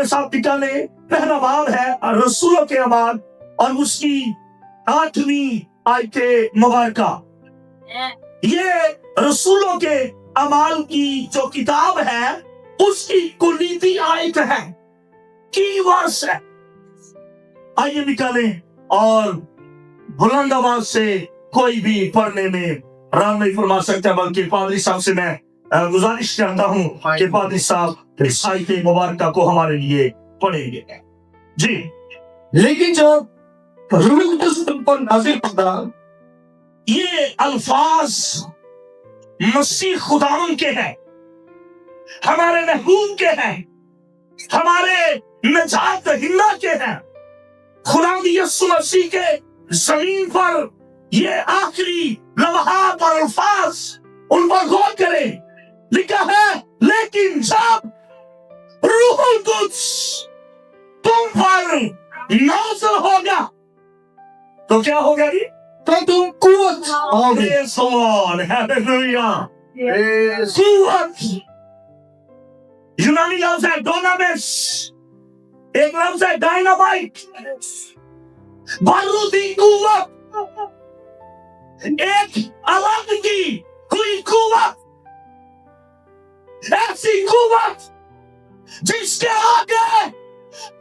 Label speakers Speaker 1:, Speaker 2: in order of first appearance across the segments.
Speaker 1: साथ निकाले, पहला बाब है रसूलों के अमाल और उसकी 8वीं आयत मुबारका। ये रसूलों के अमाल की जो किताब है उसकी कुलीदी आयत है, की वर्स है। आइए निकालें और बुलंद आवाज से कोई भी पढ़ने में आराम नहीं फरमा सकता, बल्कि पादरी साहब से मैं गुजारिश करता हूँ कि पादरी साहब इस आयत मुबारका को हमारे लिए पढ़ेंगे जी।
Speaker 2: लेकिन जब रूह कुद्दुस तुम पर नाज़िल होगा,
Speaker 1: ये अल्फाज मसीह खुदावन के हैं, हमारे महबूब के हैं, हमारे नजात हिन्ना के हैं। खुदा यीशु मसीह के जमीन पर ये आखिरी लम्हात और अल्फाज, उन पर गौर करें। लिखा है, लेकिन जब रूहुल कुद्स तुम पर नाज़िल होगा, तो क्या होगा जी?
Speaker 2: तो तुम कुव्वत पाओगे।
Speaker 1: Praise the Lord, hallelujah।
Speaker 2: Yes.
Speaker 1: कुव्वत, यूनानी लफ्ज है डोनामिस, एक लफ्ज है डायनामाइट, बारूदी कुव्वत, एक अलग की हुई कुव्वत, ऐसी कुव्वत जिसके आगे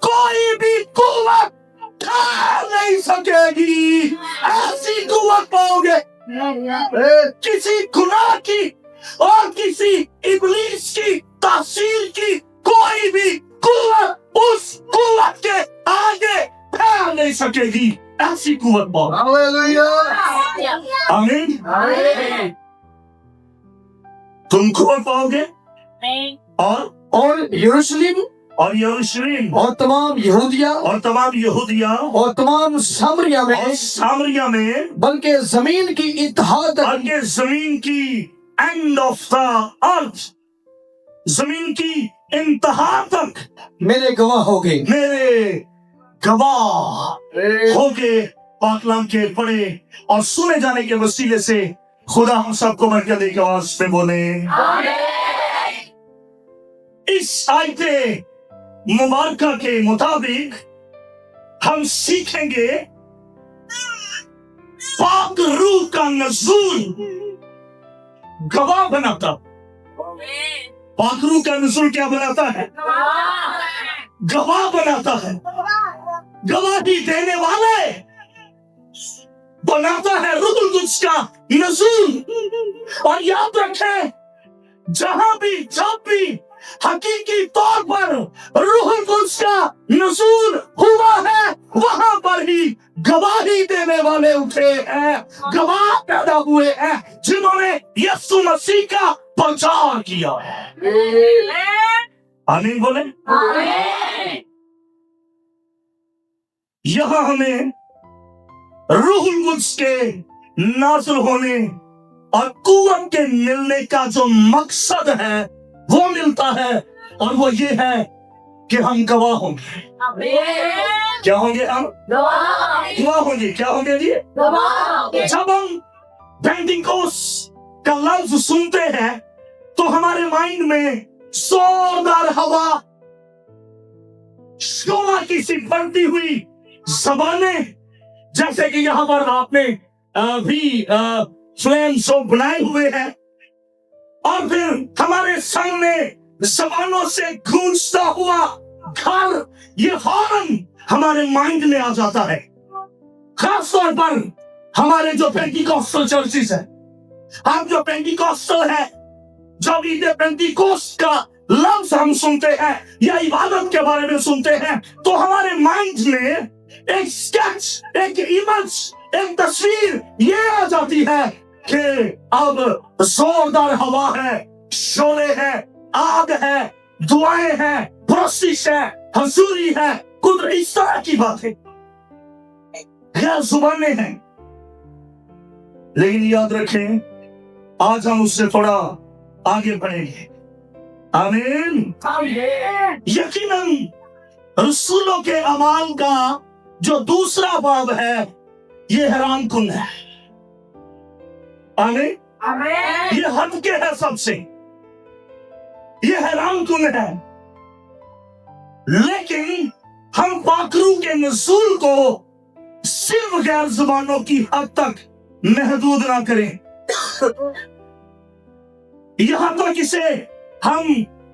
Speaker 1: कोई भी कुव्वत ठहर नहीं सकेगी। ऐसी कुव्वत पाओगे। किसी गुनाह की और किसी इब्लीस की तासीर की कोई भी कुव्वत उस कुव्वत के आगे ठहर नहीं सकेगी। ऐसी कुव्वत पाओगे।
Speaker 2: Hallelujah.
Speaker 1: आमीन। तुम कुव्वत पाओगे
Speaker 2: और यरूशलेम
Speaker 1: और यरूशलेम
Speaker 2: और तमाम यहूदिया
Speaker 1: और तमाम यहूदिया
Speaker 2: और तमाम सामरिया
Speaker 1: और
Speaker 2: में,
Speaker 1: सामरिया में,
Speaker 2: बल्कि जमीन की इंतहा तक,
Speaker 1: बल्कि जमीन की एंड ऑफ द अर्थ, जमीन की इंतहा तक
Speaker 2: मेरे गवाह हो गए।
Speaker 1: मेरे गवाह होके पाकलाम के पढ़े और सुने जाने के वसीले से खुदा हम सबको मरकज़ की आवाज में बोले। इस आयत मुबारका के मुताबिक हम सीखेंगे पाक रूह का नज़ूल गवाह बनाता। पाक रूह का नज़ूल क्या बनाता है? गवाह बनाता है, गवाही देने वाले बनाता है रूहुल कुद्स का नज़ूल। और याद रखें, जहां भी जब भी हकीकी तौर पर रूहुल कुद्स का नज़ूल हुआ है, वहां पर ही गवाही देने वाले उठे हैं, गवाह पैदा हुए हैं जिन्होंने यीशु मसीह का प्रचार किया है। आमीन बोले। यहां हमें रूहुल कुद्स के नाज़िल होने और कुव्वत के मिलने का जो मकसद है वो मिलता है, और वो ये है कि हम गवाह होंगे। क्या होंगे? हम गवाह होंगे। क्या होंगे जी? जब हम पेंटिकोस्ट का लफ्ज सुनते हैं तो हमारे माइंड में जोरदार हवा, शोला की सी बढ़ती हुई ज़बानें, जैसे कि यहाँ पर आपने भी फ्लेम शो बनाए हुए हैं, और फिर हमारे सामने ज़बानों से गूंजता हुआ घर, ये फौरन हमारे माइंड में आ जाता है। खास तौर पर हमारे जो पेंटिकॉस्टल चर्चेस है, हम जो पेंटिकॉस्टल है, जब ईद पेंटिकोस्ट का लफ्ज हम सुनते हैं या इबादत के बारे में सुनते हैं, तो हमारे माइंड में एक स्केच, एक इमेज, एक तस्वीर ये आ जाती है कि अब जोरदार हवा है, शोले है, आग है, दुआएं हैं, प्रोसिश है, हजूरी है, कुछ इस तरह की बातें गैर जुबानें हैं। लेकिन याद रखें, आज हम उससे थोड़ा आगे बढ़ेंगे। आमीन। यकीनन रसूलों के अमाल का जो दूसरा बाब है, ये हैरान कुन है। आमीन। ये हटके है सबसे, ये हैरान कुन है। लेकिन हम पाकरू के नज़ूल को सिर्फ गैर जुबानों की हद तक महदूद ना करें, यहां तक इसे हम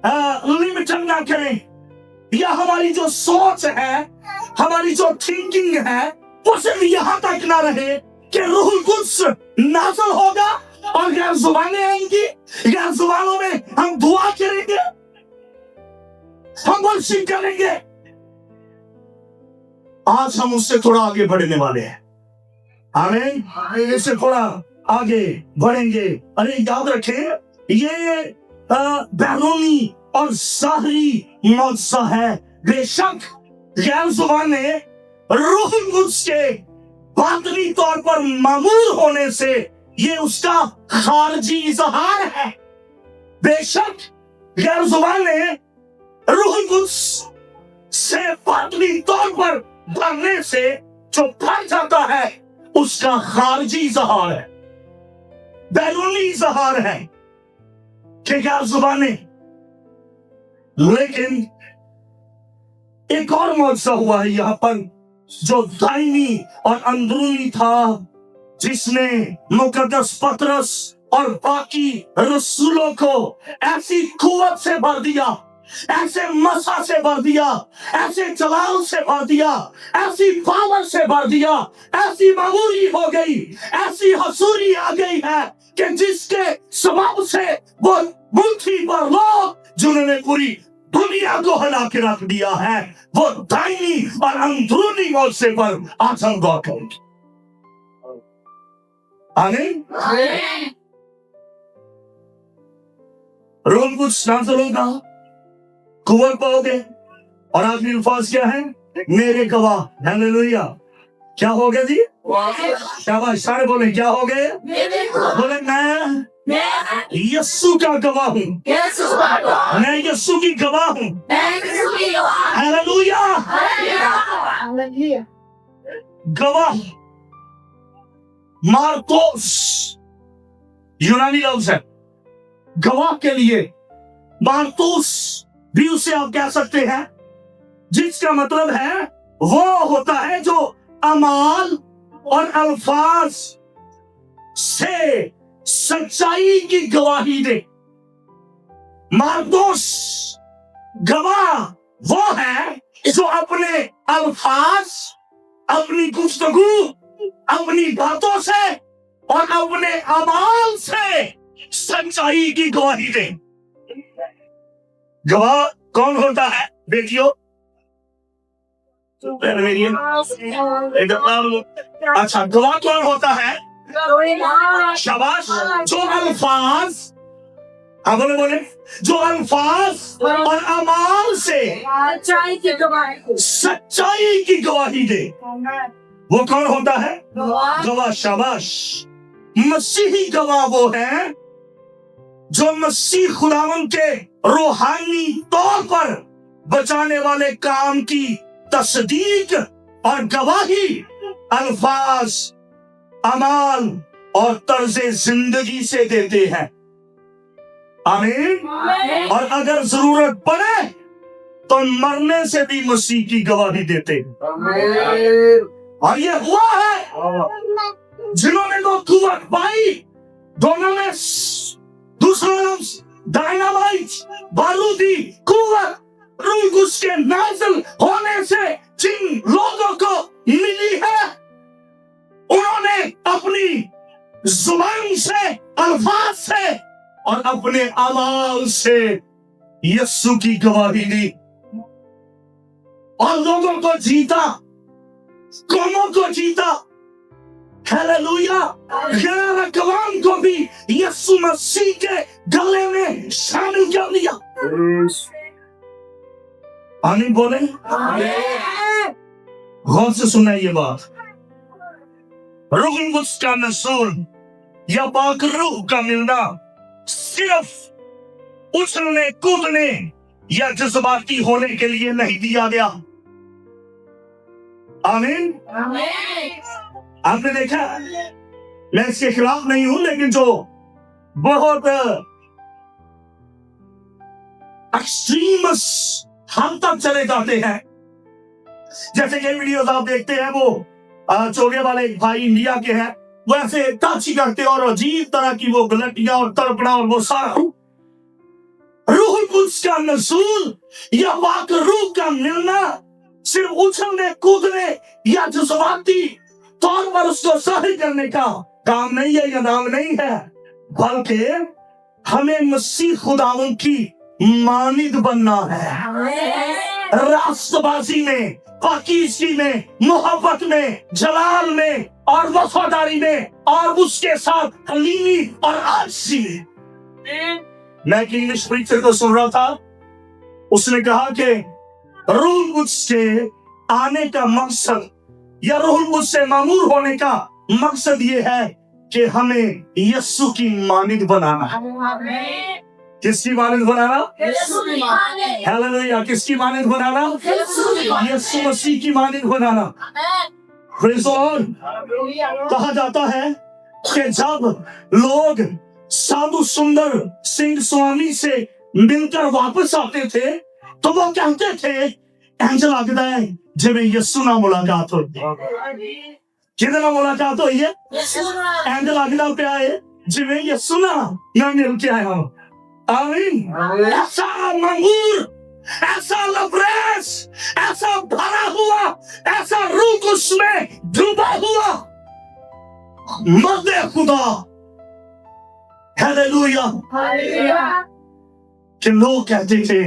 Speaker 1: लिमिटेड ना करें, या हमारी जो सोच है, हमारी जो थिंकिंग है, वो सिर्फ यहां तक ना रहे कि रूहुल कुद्स नाज़िल होगा और गैर जुबानें आएंगी, गैर जुबानों में हम दुआ करेंगे, हम वर्शिप करेंगे। आज हम उससे थोड़ा आगे बढ़ने वाले हैं। आमीन। इससे थोड़ा आगे बढ़ेंगे। अरे याद रखें, ये बैरूनी और ज़ाहिरी मौजज़ा है। बेशक गैर जुबानें रूहुल कुद्स के बातनी तौर पर मामूर होने से ये उसका खारजी इज़हार है। बेशक गैर जुबानें रूहुल कुद्स से बातनी तौर पर भरने से जो भर जाता है उसका खारजी इज़हार है, बैरूनी इज़हार है कि गैर जुबानें। लेकिन एक और मौजज़ा हुआ है यहाँ पर जो दायमी और अंदरूनी था, जिसने मुकद्दस पतरस और बाकी रसूलों को ऐसी कुव्वत से भर दिया, ऐसे मसा से भर दिया, ऐसे जलाल से भर दिया, ऐसी पावर से भर दिया, ऐसी मामूरी हो गई, ऐसी हसूरी आ गई है कि जिसके सबब से वो मुट्ठी भर लोग जिन्होंने पूरी दुनिया को हिला के रख दिया है, वो दायमी और अंदरूनी मौजज़े पर आज हम गौर करेंगे। आमीन। रूहुल कुद्स नाज़िल होगा, कुव्वत पाओगे, और आखिरी अल्फाज क्या है? मेरे गवाह। हालेलुया। क्या हो गया जी? शाबाश, सारे बोले क्या हो गए? बोले मैं यीशु का गवाह हूँ, मैं यीशु की गवाह हूँ। हालेलुया। गवाह, मार्कोस यूनानी लफ्ज है गवाह के लिए। मार्कोस भी उसे आप कह सकते हैं, जिसका मतलब है वो होता है जो अमाल और अल्फाज से सच्चाई की गवाही दे। मार्कोस गवाह वो है जो अपने अल्फाज, अपनी गुफ्तगू, अपनी बातों से और अपने अमाल से सच्चाई की गवाही दे। गवाह कौन होता है बेटियों? अच्छा, गवाह कौन होता है? शाबाश, जो अल्फाज, बोले बोले, जो अल्फाज और अमाल से सच्चाई की गवाही दे, वो कौन होता है? गवाह। शाबाश। मसीही गवाह वो है जो मसीह खुदावंद के रूहानी तौर पर बचाने वाले काम की तस्दीक और गवाही अल्फाज, अमाल और तर्ज़े जिंदगी से देते हैं। आमीन। और अगर जरूरत पड़े तो मरने से भी मसीह की गवाही देते हैं। और ये हुआ है, जिन्होंने तो कुव्वत पाई, दोनों ने दूसरा लफ्ज डायनामाइट, बारूदी कुव्वत, रूह कुद्स के नाज़िल होने से जिन लोगों को मिली है, उन्होंने अपनी जुबान से, अल्फाज से और अपने अमाल से यीशु की गवाही दी और लोगों को जीता, कौमों को जीता। हालेलुया। गैर अक़वाम को भी यीशु मसीह के गले में शामिल कर लिया। आमीन बोले। गौर से सुना ये बात। रूहुल कुद्स का नज़ूल या पाक रूह का मिलना सिर्फ उछलने कूदने या जज्बाती होने के लिए नहीं दिया गया। आमीन। आपने देखा, मैं इसके खिलाफ नहीं हूं, लेकिन जो बहुत एक्सट्रीमस हम तक चले जाते हैं। जैसे ये वीडियोस आप देखते हैं, वो चोगे वाले एक भाई इंडिया के हैं, वो ऐसे टच करते हैं और अजीब तरह की वो गलतियां और तड़पना और वो सारा रूहुल कुद्स का नज़ूल या वाक रूह का मिलना सिर्फ उछलने कूदने या जज्बाती तौर पर उसको जाहिर करने का काम नहीं है या नाम नहीं है, बल्कि हमें मसीह खुदावंद की मानिद बनना है। रास्तबाजी में, पाकीज़गी में, मोहब्बत में, जलाल में और वफादारी में और उसके साथ हलीमी और आजी में। मैं एक इंग्लिश प्रीचर को सुन रहा था, उसने कहा कि रूहुल कुद्स के आने का मकसद या रूहुल कुद्स से मामूर होने का मकसद ये है कि हमें यीशु की मानिद बनाना है। किसकी मानिद बनाना? हालेलुया। किसकी मानिद बनाना? यीशु मसीह की मानिद बनाना। Praise the lord. कहा जाता है कि जब लोग साधु सुंदर सिंह स्वामी से मिलकर वापस आते थे तो वो कहते थे, इंज लगता है जिवें यीशु नाल मुलाकात होई। किहदे नाल मुलाकात होई है? इंज लगदा पिया है जिवें यीशु नाल मैं मिल के आया हूं। आमीन। ऐसा मंगूर, ऐसा लबरेज, ऐसा भरा हुआ, ऐसा रूह कुद्स में डूबा हुआ मर्द खुदा, हालेलुया, कि लोग कहते थे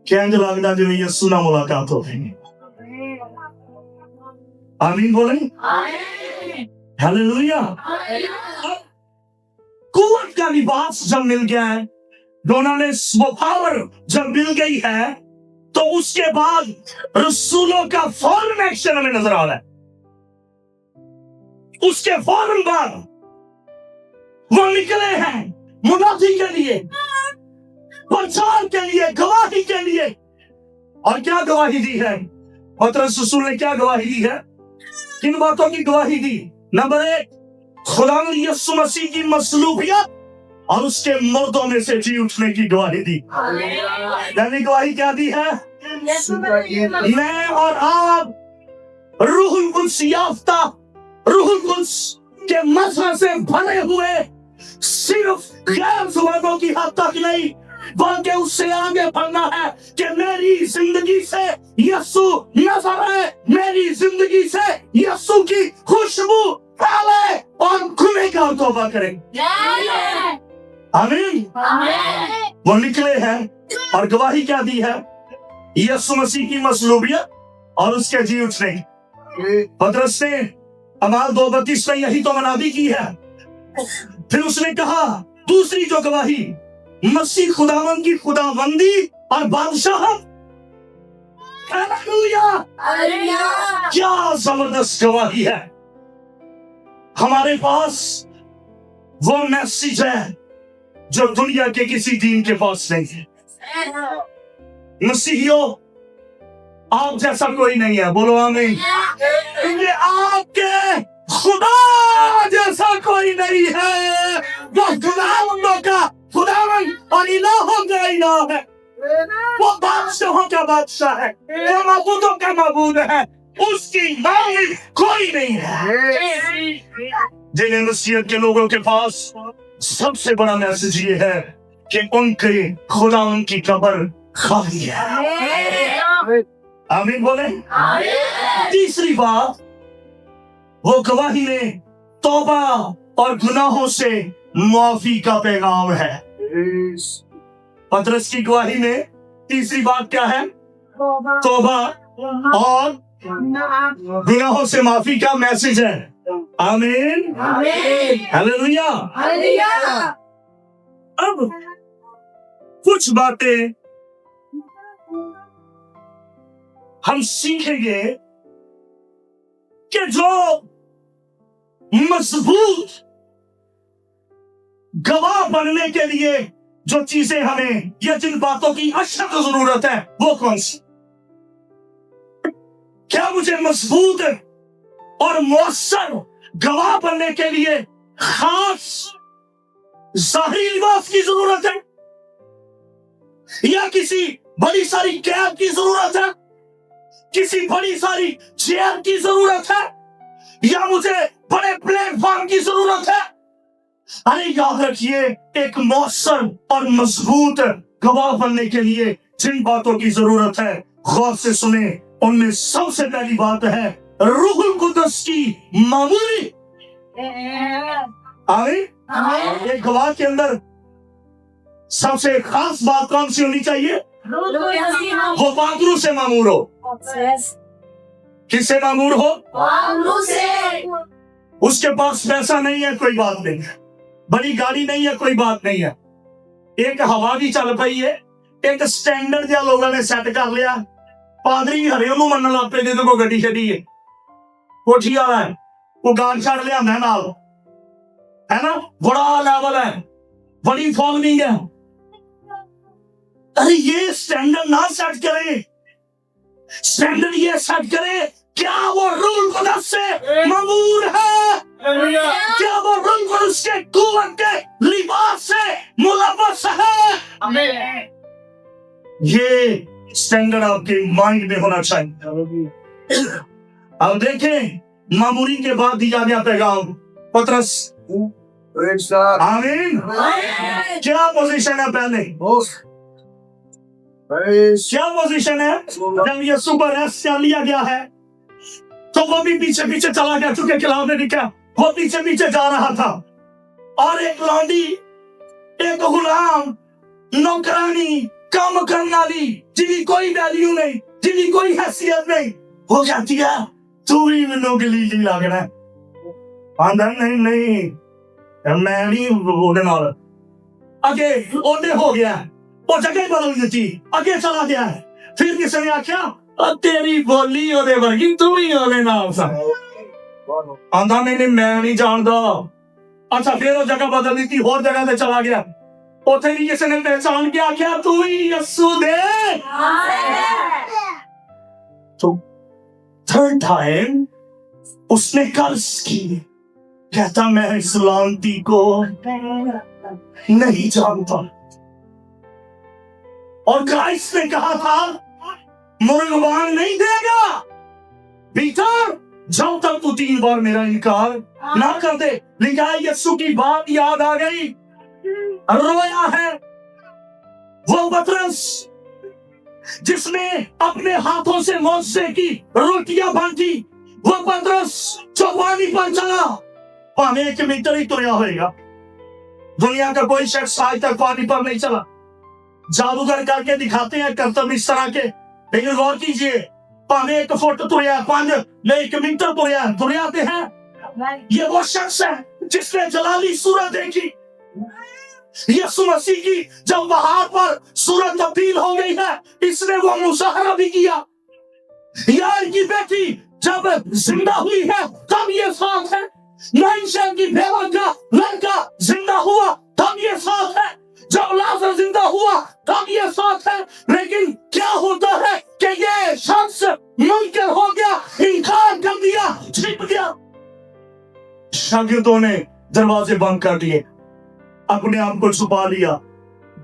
Speaker 1: कि इंज लगदा जिवें यीशु नाल मुलाकात हो गई। आमीन बोले। हालेलुया। कुव्वत का लिबास जब मिल गया है, दोनों ने पावर जब मिल गई है, तो उसके बाद रसूलों का फौरन एक्शन हमें नजर आ रहा है। उसके फौरन बाद वो निकले हैं मुनादी के लिए, प्रचार के लिए, गवाही के लिए। और क्या गवाही दी है? पतरस रसूल ने क्या गवाही दी है? किन बातों की गवाही दी? नंबर 1, खुदावंद यीशु मसीह की मसलूबियत और उसके मुर्दों में से जी उठने की गवाही दी। यानी गवाही क्या दी है? मैं और आप रूहुल कुद्स याफ्ता, रूहुल कुद्स के मज़हब से भरे हुए, सिर्फ गैर जुबानों की हद तक नहीं, बल्कि उससे आगे बढ़ना है कि मेरी जिंदगी से यीशु नजर है, मेरी जिंदगी से यीशु की खुशबू फैले और गुनहगार तौबा करें। आमीन। वो निकले हैं और गवाही क्या दी है? यीशु मसीह की मसलूबियत और उसके जी उठने। पतरस ने अमाल 2:32 में यही तो मनादी की है। फिर उसने कहा दूसरी जो गवाही, मसीह खुदावंद की खुदावंदी और बादशाहत। हालेलुया। क्या जबरदस्त गवाही है। हमारे पास वो मैसेज है जो दुनिया के किसी दीन के पास नहीं है। मसीहियों, आप जैसा कोई नहीं है। बोलो आमीन। ये आपके खुदा जैसा कोई नहीं है। वो खुदावंदों का खुदावंद और इलाहों का इलाह है। वो बादशाहों का बादशाह है, वो माबूदों का माबूद है। उसकी मानिद कोई नहीं है। जिन्हें मसीहत के लोगों के पास सबसे बड़ा मैसेज ये है कि उनके खुदावंद की कब्र खाली है। आमीन बोले। तीसरी बात, वो गवाही में तौबा और गुनाहों से माफी का पैगाम है। पतरस की गवाही में तीसरी बात क्या है? तौबा और गुनाहों से माफी का मैसेज है। आमीन। हालेलुया। अब कुछ बातें हम सीखेंगे कि जो मजबूत गवाह बनने के लिए जो चीजें हमें या जिन बातों की अशद जरूरत है वो कौन सी? क्या मुझे मजबूत और मौसर गवाह बनने के लिए खास जाहिरी लिबास की जरूरत है या किसी बड़ी सारी कैब की जरूरत है, किसी बड़ी सारी चेयर की जरूरत है, या मुझे बड़े प्लेटफॉर्म की जरूरत है? अरे याद रखिए, एक मौसर और मजबूत गवाह बनने के लिए जिन बातों की जरूरत है गौर से सुने। उनमें सबसे पहली बात है रूहुल कुद्दस की मामूली। आमीन। एक गवाह के अंदर सबसे खास बात कौन सी होनी चाहिए? वो बादरू से मामूर हो। किससे मामूर हो? उसके पास पैसा नहीं है, कोई बात नहीं है, बड़ी गाड़ी नहीं है, कोई बात नहीं है, एक हवा भी चल पई है, एक स्टैंडर्ड जिहा लोगों ने सेट कर लिया, पादरी हरे ओनू मनन लग पे जिहदे कोल गड्डी छड्डी है, कोठी वाला है, वो गाड़ छड़ लिया नाल, है ना, बड़ा लेवल है, बड़ी फॉलोइंग है। अरे ये स्टैंडर्ड ना सेट करे, स्टैंडर्ड ये सेट करे, क्या वो रूहुल कुद्दस से मामूर है? क्या वो रूहुल कुद्दस के कुव्वत के लिबास से मुलव्वस है? ये स्टैंडर्ड आपके माइंड में होना चाहिए। अब देखें मामूरी के बाद दिया गया पैगाम पतरस। आमीन। क्या पोजीशन है पहले? क्या पोजीशन है? जब यीशु को रेस्ट कर लिया गया है तो वो भी पीछे पीछे चला गया, चूंकि खिलाफे दिखा, वो पीछे पीछे जा रहा था, और एक लौंडी, एक गुलाम, नौकरानी, काम करने वाली, जिसकी कोई वैल्यू नहीं, जिसकी कोई हैसियत नहीं, वो कहती है तू भी मैनू गलीली लगना है। आंदा नहीं मैं नहीं ਉਹਦੇ ਨਾਲ अगे ओने हो गया, वो जगह बदल दी, अगे चला गया है। फिर किसी ने आख्या तेरी बोली ओदे वर्गी, तू ही ओदे नाल सा। आंदा नहीं मैं नहीं जानदा। अच्छा, फिर वो जगह बदल दी, होर जगह से चला गया, उथे भी किसी ने पहचान के आख्या तू ही यीशु दे। तो थर्ड टाइम उसने कर्ज की, कहता मैं इस लानती को नहीं जानता। और क्राइस्ट ने कहा था मुर्गवान नहीं देगा, पीटर जब तक तू 3 बार मेरा इनकार ना कर दे। लिखा है यीशु की बात याद आ गई, रोया है वो पतरस जिसने अपने हाथों से मौजे की रोटियां बांटी, वो पतरस जो पानी पर चला, पानी 1 मीटर ही तुरया होगा। दुनिया का कोई शख्स आज तक पानी पर नहीं चला। जादूगर करके दिखाते हैं करतब इस तरह के, लेकिन गौर कीजिए, पानी 1 फुट तुरया, 5 में 1 मीटर तुरया, तुरयाते हैं। ये वो शख्स है जिसने जलाली सूरत देखी। यीशु मसीह की जब पहाड़ पर सूरत तब्दील हो गई है, इसने वो मुशाहरा भी किया। यार की बेटी जब जिंदा हुई है तब ये साथ है, नाइशा की बेवा का लड़का जिंदा हुआ तब ये साथ है, जब लाजर जिंदा हुआ तब ये साथ है। लेकिन क्या होता है कि ये शख्स मुनकर हो गया, इनकार कर दिया, छिप गया। शागिर्दों ने दरवाजे बंद कर दिए, अपने आप को छुपा लिया,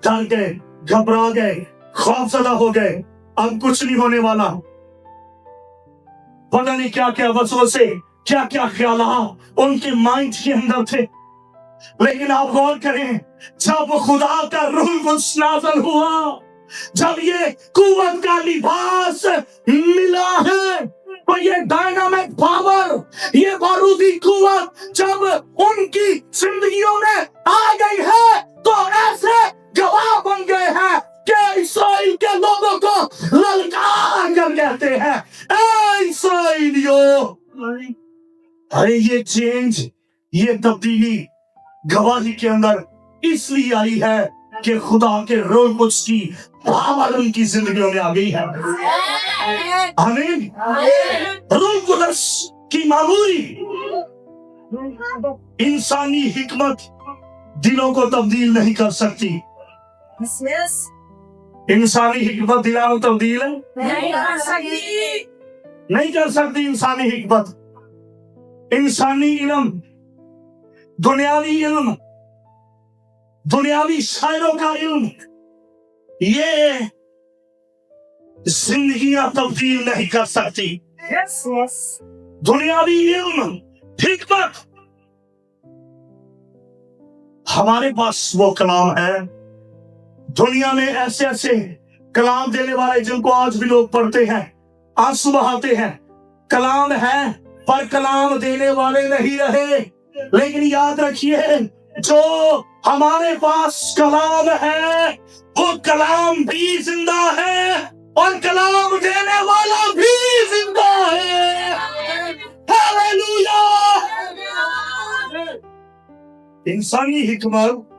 Speaker 1: डर गए, घबरा गए, खौफजदा हो गए, अब कुछ नहीं होने वाला। पता नहीं क्या क्या वसवसे, क्या क्या ख्यालात उनके माइंड के अंदर थे। लेकिन आप गौर करें, जब खुदा का रूह कुद्दस नाज़िल हुआ, जब ये कुव्वत का लिबास मिला है, तो ये डायनामिक पावर, ये बारूदी कुव्वत जब उनकी जिंदगियों में आ गई है, तो ऐसे गवाह बन गए हैं कि इस्राएल के लोगों को ललकार कर कहते हैं, ऐ इस्राएलियों। अरे ये चेंज, ये तब्दीली गवाही के अंदर इसलिए आई है कि खुदा के रूह कुद्दस की पावर उनकी जिंदगियों में आ गई है। आमीन। रूह कुद्दस की मामूली इंसानी हिकमत दिलों को तब्दील नहीं कर सकती। इंसानी हिकमत दिलों को तब्दील नहीं कर सकती। इंसानी हिकमत, इंसानी इल्म, दुनियावी इल्म, दुनियावी शायरों का इल्म, ये जिंदगियां तब्दील नहीं कर सकती। दुनियावी इल्म, हिकमत, हमारे पास वो कलाम है। दुनिया में ऐसे ऐसे कलाम देने वाले जिनको आज भी लोग पढ़ते हैं, आंसू बहाते हैं। कलाम है पर कलाम देने वाले नहीं रहे। लेकिन याद रखिए, जो हमारे पास कलाम है वो कलाम भी जिंदा है और कलाम देने वाला भी जिंदा है। हालेलुया। इंसानी हिकमत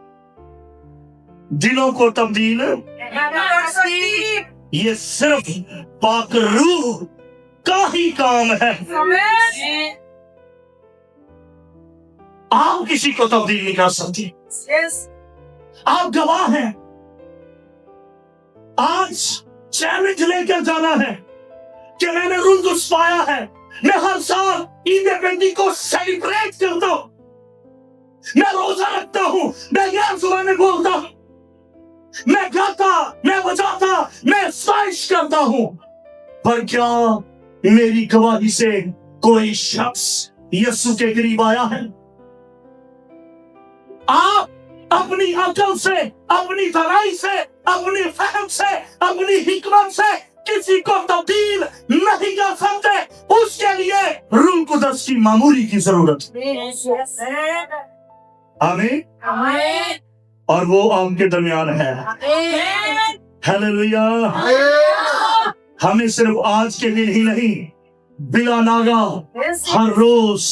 Speaker 1: दिलों को तब्दील ये सिर्फ पाक रूह का ही काम है। आप किसी को तब्दील नहीं कर सकते। आप गवाह हैं। आज चैलेंज लेकर जाना है कि मैंने रुल्स पाया है। मैं हर साल ईद पेंटी को सेलिब्रेट करता हूं। मैं रोजा रखता हूं, मैं गैर जुबानी बोलता हूं, मैं गाता, मैं बजाता, मैं साइश करता हूं। पर क्या मेरी गवाही से कोई शख्स यीशु के करीब आया है? आप अपनी अकल से, अपनी दराई से, अपनी फहम से, अपनी हिकमत से किसी को तब्दील नहीं कर सकते। उसके लिए रूह कुदस की मामूली की जरूरत है। आमीन। और वो आपके दरमियान है। हालेलुया। हमें सिर्फ आज के दिन ही नहीं, बिला नागा हर रोज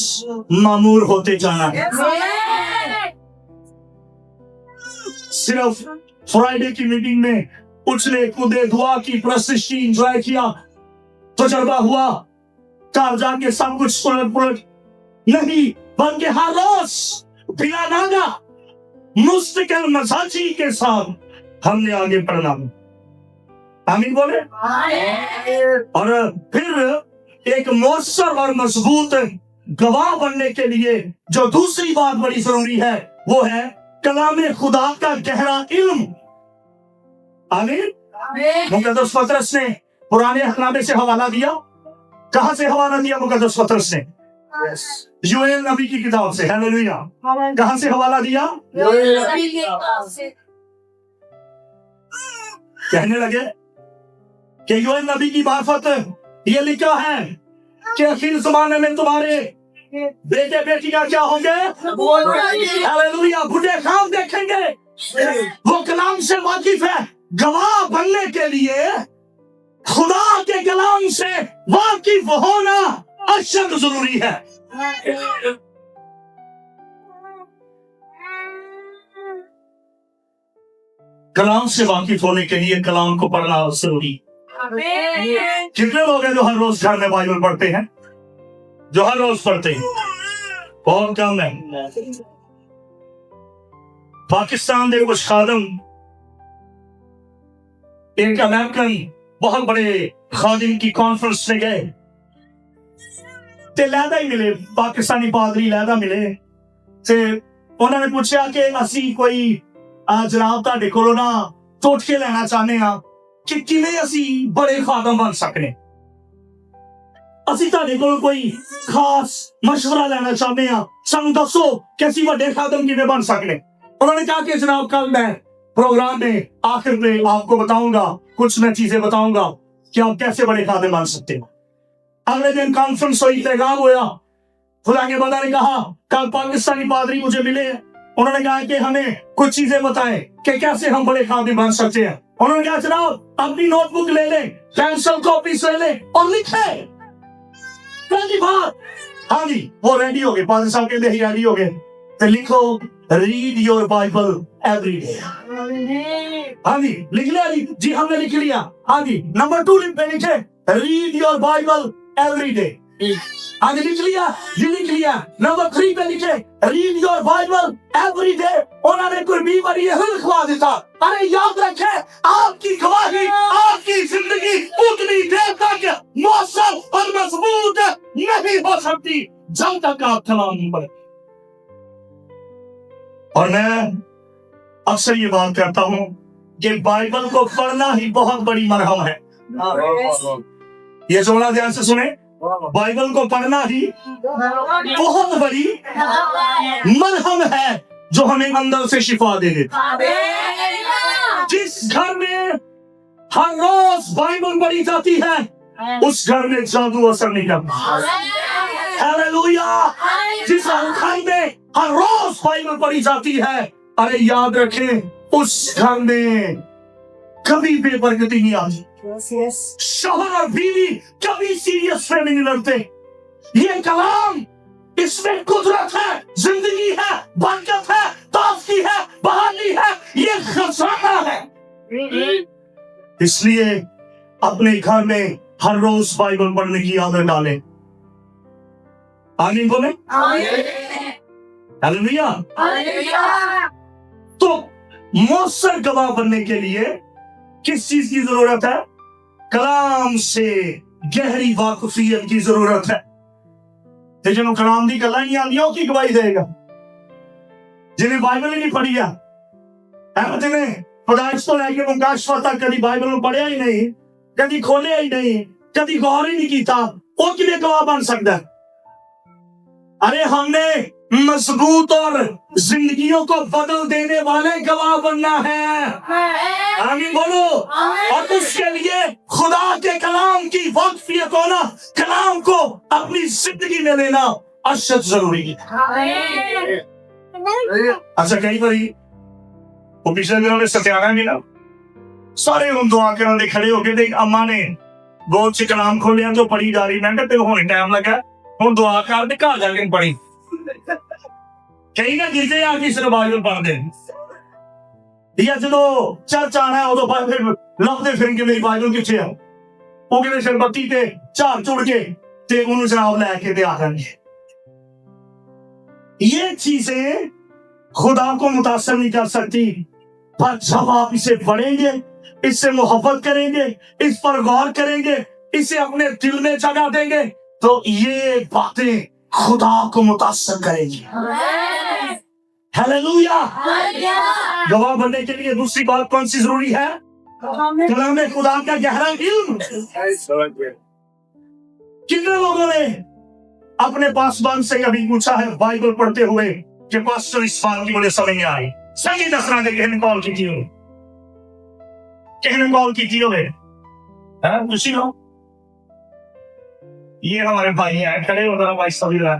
Speaker 1: मामूर होते जाना है। सिर्फ फ्राइडे की मीटिंग में उछले कूदे, दुआ की, प्रस्तुति की, एंजॉय किया, तजुर्बा हुआ, घर जाके सब कुछ पुलट नहीं, बल्कि हर रोज बिला नागा मुस्तकिल मसाजी के साथ हमने आगे बढ़ना। आमीन बोले। और फिर एक मौसर और मजबूत गवाह बनने के लिए जो दूसरी बात बड़ी जरूरी है वो है कलाम खुदा का गहरा इल्म। आमीन। मुकद्दस पतरस ने पुराने हकनामे से हवाला दिया। कहां से हवाला दिया मुकद्दस पतरस ने? योएल नबी की किताब से। हालेलुया। कहां से हवाला दिया? कहने लगे कि योएल नबी की मार्फत ये लिखा है कि आखिर ज़माने में तुम्हारे बेटे बेटियां क्या होंगे? हालेलुया। बुढ़े ख्वाब देखेंगे। वो कलाम से वाकिफ है। गवाह बनने के लिए खुदा के कलाम से वाकिफ होना अशद जरूरी है। कलाम से वाकिफ होने के लिए कलाम को पढ़ना जरूरी। कितने लोग हैं जो हर रोज घर में बाइबल पढ़ते हैं? जो हर रोज पढ़ते हैं बहुत कम है। पाकिस्तान के कुछ खादम एक अमेरिकन बहुत बड़े खादिम की कॉन्फ्रेंस में गए ते लैदा ही मिले, पाकिस्तानी पादरी लैदा मिले ते उन्होंने पूछा कि असी कोई जनाब तुहाडे कोलों ना टोटके लेना चाहते हैं कि किवें असी बड़े खादम बन सकने। असी तुहाडे कोलों कोई खास मशवरा लेना चाहते हैं, सानू दसो कि असी बड़े खादम किवें बन सकने। उन्होंने कहा कि जनाब कल मैं प्रोग्राम में आखिर में आपको बताऊंगा, कुछ मैं चीजें बताऊंगा कि आप कैसे बड़े खादम बन सकते हो। अगले दिन कॉन्फ्रेंस हुई, पैगाम हुआ। खुदा के बंदा ने कहा कल पाकिस्तानी पादरी मुझे मिले, उन्होंने कहा कि हमें कुछ चीजें बताएं कि कैसे हम बड़े खादिम बन सकते हैं। उन्होंने कहा जनाब अपनी नोटबुक ले लें, पेंसिल कॉपी ले लें और लिखे। पहली बात, हाँ जी वो रेडी हो गए, पादरी साहब के लिए रेडी हो गए। तो लिखो read your Bible every day. हाँ जी लिख लिया जी, हमने लिख लिया। हाँ जी नंबर 2 लिखे read your Bible every day. हाँ जी लिख लिया जी, लिख लिया। नंबर 3 पे लिखे read your Bible every day. उन्होंने कोई भी बड़ी लिखवा देता। अरे याद रखे आपकी गवाही, आपकी जिंदगी उतनी देर तक मौसम और मजबूत नहीं हो सकती जब तक आप कलाम नहीं पढ़े। और मैं अक्सर ये बात करता हूं कि बाइबल को पढ़ना ही बहुत बड़ी मरहम है। یہ جملہ دھیان سے سنیں، بائبل کو پڑھنا ہی بہت بڑی مرہم ہے جو ہمیں اندر سے شفا دے گی۔ جس گھر میں ہر روز بائبل پڑھی جاتی ہے اس گھر میں جادو اثر نہیں کرتا۔ ہیلیلویا! جس گھر میں ہر روز بائبل پڑھی جاتی ہے، ارے یاد رکھیں اس گھر میں کبھی بے برکتی نہیں آتی۔ شوہر اور بیوی کبھی سیریس میں نہیں لڑتے۔ یہ کلام، اس میں قدرت ہے، زندگی ہے، برکت ہے، تازگی ہے، بحالی ہے، یہ خزانہ ہے۔ اس لیے اپنے گھر میں ہر روز بائبل پڑھنے کی عادت ڈالیں۔ آمین بولیں۔ ہیلیلویا۔ تو مؤثر گواہ بننے کے لیے کس چیز کی ضرورت ہے؟ کلام سے گہری واقفیت کی ضرورت ہے۔ جنہوں کلام دی گلاں نہیں آندیاں کی گواہی دے گا؟ جنہیں بائبل ہی نہیں پڑھی ہے، جنہیں پیدائش تو لے کے مکاشفہ تک کبھی بائبل میں پڑھیا ہی نہیں، کبھی کھولیا ہی نہیں، کبھی غور ہی نہیں کیتا، وہ کیویں گواہ بن سکتا ہے؟ ارے ہم نے مضبوط اور زندگیوں کو بدل دینے والے گواہ بننا ہے۔ آمین بولو۔ اور اس کے لیے خدا کے کلام کی واقفیت ہونا، کلام کو اپنی زندگی میں لینا اشد ضروری ہے۔ اچھا کئی باری وہ پچھلے دنوں میں ستیانہ ملا، سارے ہم دعا کرنے کھڑے ہو کے دیکھ اماں نے بہت سے کلام کھولیا تو پڑھی جا رہی، میں کہتے ہونے ٹائم لگا ہوں دعا کر دے کہاں جا کے پڑھی، کہیں نہ کسی آ کے صرف بائبل پڑھ دے، یا جدو چرچ آنا ہے ادو پھر لبدے پھر کے میری بائبل کتنے ہے، وہ کہ سر بتی تے چار چڑ کے تے انہوں جناب لے کے تے آ جائیں گے۔ یہ چیزیں خدا کو متاثر نہیں کر سکتی، پر جب آپ اسے پڑھیں گے، اس سے محبت کریں گے، اس پر غور کریں گے، اسے اپنے دل میں جگہ دیں گے تو یہ باتیں خدا کو متاثر کریں گی۔ ہیلیلویا۔ گواہ بننے کے لیے دوسری بات کون سی ضروری ہے؟ کلام خدا کا گہرا علم۔ کتنے لوگوں نے اپنے پاسبان سے کبھی پوچھا ہے بائبل پڑھتے ہوئے کہ پاسٹر اس بات کی مجھے سمجھ نہیں آئی؟ صحیح دسنا دے کہنے کال کی تھی ہوئے، کہنے کال کی تھی ہوئے خوشی ہو، یہ ہمارے بھائی ہیں کھڑے ہو ذرا بھائی سبھی رہا۔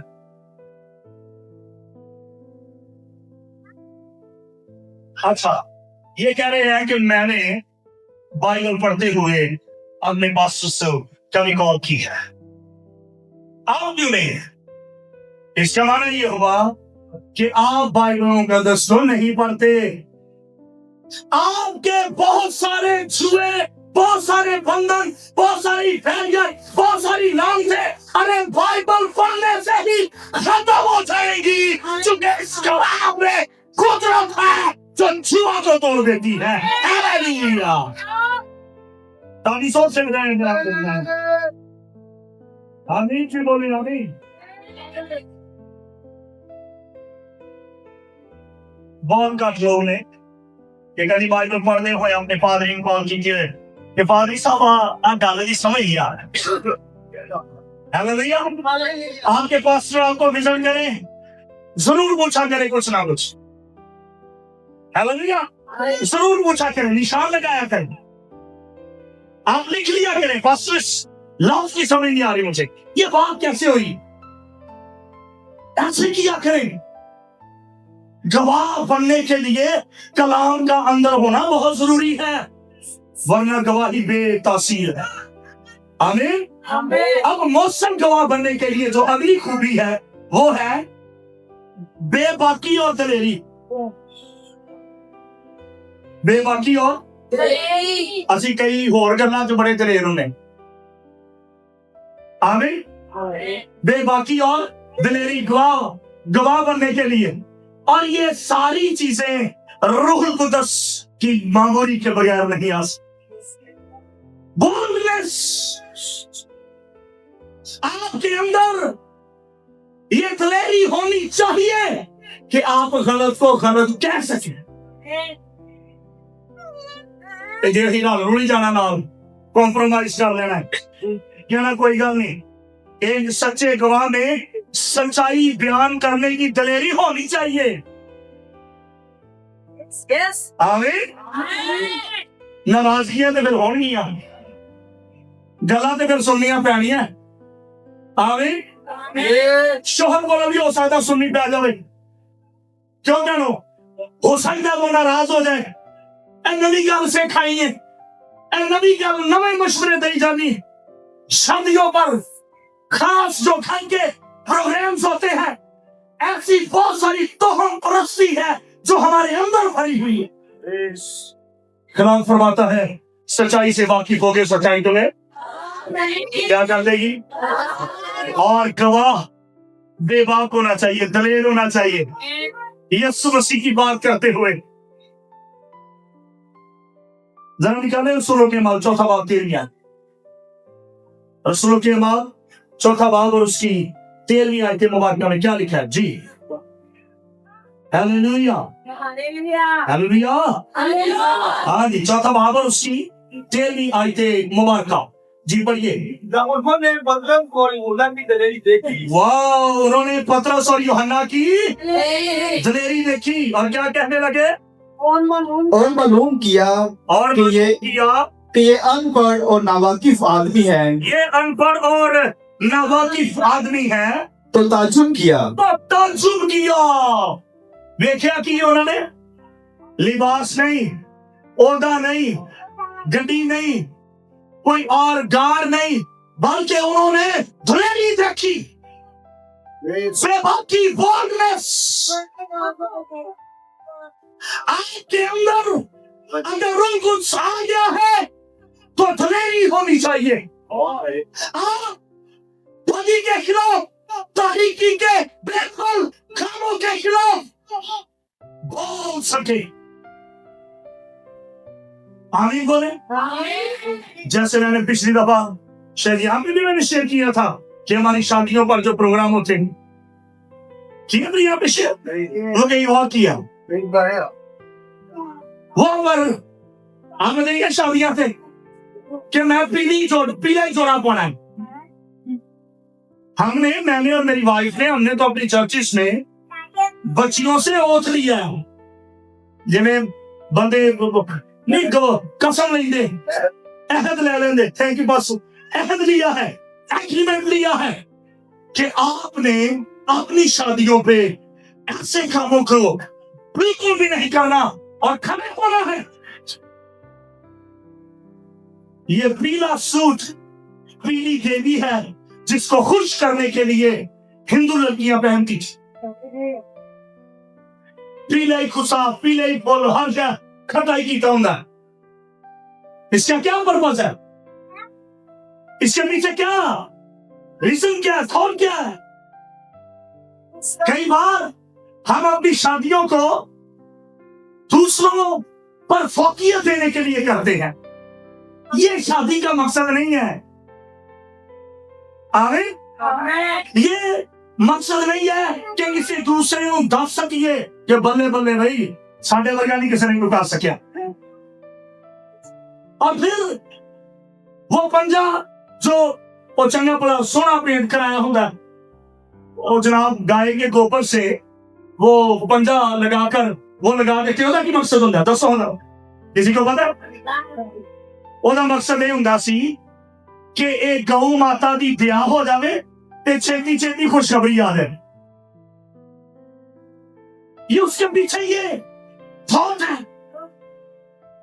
Speaker 1: اچھا یہ کہہ رہے ہیں کہ میں نے بائبل پڑھتے ہوئے اپنے پاسٹر سے کبھی کال کی ہے، آپ کیوں نہیں؟ اس کا معنی یہ ہوا کہ آپ بائبل مقدس تو نہیں پڑھتے، آپ کے بہت سارے جوئے، بہت سارے بندھن، بہت ساری فیلئر، بہت ساری لعنتیں ارے بائبل پڑھنے سے ہی ختم ہو جائیں گی، چونکہ اس کلام میں قدرت ہے جو جوا کو توڑ دیتی ہے۔ ہیلیلویا۔ تانی سوچ سے بتائیں گے آپ کو، آمین جی بولیں آمین۔ بہت کٹ لوگ نے کہ کبھی بائبل پڑھنے ہوئے اپنے پادری کو کال کیجیے کہ پادری صاحب آپ گل جی سمجھ گیا۔ ہیلیلویا۔ آپ کے پاسٹر آپ کو وزٹ کریں، ضرور پوچھا کرے کچھ نہ کچھ۔ ہیلیلویا۔ ضرور پوچھا کریں، نشان لگایا کریں، آپ لکھ لیا کریں پاسٹر لفظ کی سمجھ نہیں آ رہی مجھے، یہ بات کیسے ہوئی، ایسے کیا کریں۔ گواہ بننے کے لیے کلام کا اندر ہونا بہت ضروری ہے، ورنہ گواہی بے تاثیر ہے۔ آمین۔ اب مؤثر گواہ بننے کے لیے جو اگلی خوبی ہے وہ ہے بے باکی اور دلیری۔ بے باکی اور اسی کئی ہور گلاں جو بڑے دلیر ہونے۔ آمین۔ بے باکی اور دلیری گواہ بننے کے لیے، اور یہ ساری چیزیں روح القدس کی معمولی کے بغیر نہیں آ سکتی۔ بولڈنس، آپ کے اندر یہ دلیری ہونی چاہیے کہ آپ غلط کو غلط کہہ سکیں۔ روڑی جانا نال कॉम्प्रोमाइज कर लेना है, कहना कोई गल नहीं। एक सच्चे गवाह में सच्चाई बयान करने की दलेरी होनी चाहिए। आमीन। नाराजगियां तो फिर होणगियां, गल्लां तो फिर सुननियां पैणियां। आमीन। शोहर को भी हो सकता सुननी पै जाए, क्यों कहनो, हो सकता वो नाराज हो जाए। नवी गल सिखाइए, नवी गल नवे मशवरे दी जानी। शादियों पर खास जो घर के प्रोग्राम्स होते हैं, ऐसी बहुत सारी तोहम परस्ती है जो हमारे अंदर भरी हुई है। कलाम फरमाता है सच्चाई से वाकिफ हो गए, सच्चाई तुम्हें क्या कर देगी। और गवाह बेबाक होना चाहिए, दलेर होना चाहिए, यीशु मसीह की बात करते हुए। जरा निकाले रसूलों के माल चौथा बाब 13, रसूलों के माल चौथा बाब और उसकी 13वीं आयत मुबारक में क्या लिखा है जी। Hallelujah, hallelujah. हाँ जी, चौथा बाब और उसकी 13वीं आयत मुबारक जी पढ़िए।
Speaker 2: उन्होंने पतरस और यूहन्ना की दलेरी देखी।
Speaker 1: वाह, उन्होंने पतरस और यूहन्ना की दलेरी देखी और क्या कहने लगे,
Speaker 2: और मालूम किया
Speaker 1: और
Speaker 2: कि ये अनपढ़ और नावाकिफ आदमी है।
Speaker 1: ये अनपढ़ और नावाकिफ आदमी है।
Speaker 2: तो ताज्जुब किया।
Speaker 1: देखा कि उन्होंने लिबास नहीं, ओहदा नहीं, गड्डी नहीं, कोई और गार नहीं, बल्कि उन्होंने दलेरी देखी, बेबाकी बोल्डनेस। आपके अंदर रूह कुछ आ गया है तो दलेरी होनी चाहिए। आप बदी के खिलाफ, तारीकी के बेदखल कामों के खिलाफ बोल सके। आमीन बोले। जैसे मैंने पिछली दफा शायद यहाँ पे भी मैंने शेयर किया था कि हमारी शादियों पर जो प्रोग्राम होते हैं, किया तो यहाँ पे शेयर वो कहीं और किया, वो अगर हमें देखिए शादियां थे कि मैं पीला ही जोड़ा पाना है। मैंने और मेरी वाइफ ने, हमने तो अपनी चर्चिस में बच्चियों से ओथ लिया है, जिन्हें बंदे नहीं कसम नहीं दे, अहद ले लेंगे, थैंक यू, बस अहद लिया है, एग्रीमेंट लिया है कि आपने अपनी शादियों पे ऐसे कामों को बिल्कुल भी नहीं करना और खड़े होना है। ये पीला सूट पीली देवी है जिसको खुश करने के लिए हिंदू लड़कियां पहनती थी। पीले ही खुशा, पीले ही फूल, हर जगह खटाई की तौंदा। इसका क्या पर्पस है, इसके पीछे क्या रीजन, क्या थॉट क्या है। कई बार हम अपनी शादियों को दूसरों पर फोकियत देने के लिए करते हैं। ये शादी का मकसद नहीं है। आमीन। ये मकसद नहीं है कि किसी दूसरे को दस सकिए कि बल्ले बल्ले भाई साढ़े वर्गा नहीं किसी ने लुटा सकिया। और फिर वो पंजा जो चंगा बड़ा सोना पेंट कराया होगा, वो जनाब गाय के गोबर से वो पंजा लगाकर वो लगा के क्यों की मकसद होता है, दसो होना किसी को पता। ਉਹਦਾ ਮਕਸਦ ਇਹ ਹੁੰਦਾ ਸੀ कि एक गौ माता दी दया हो जावे ते छेती छेती खुशखबरी आ जाए। ये उसके पीछे ये थॉट है।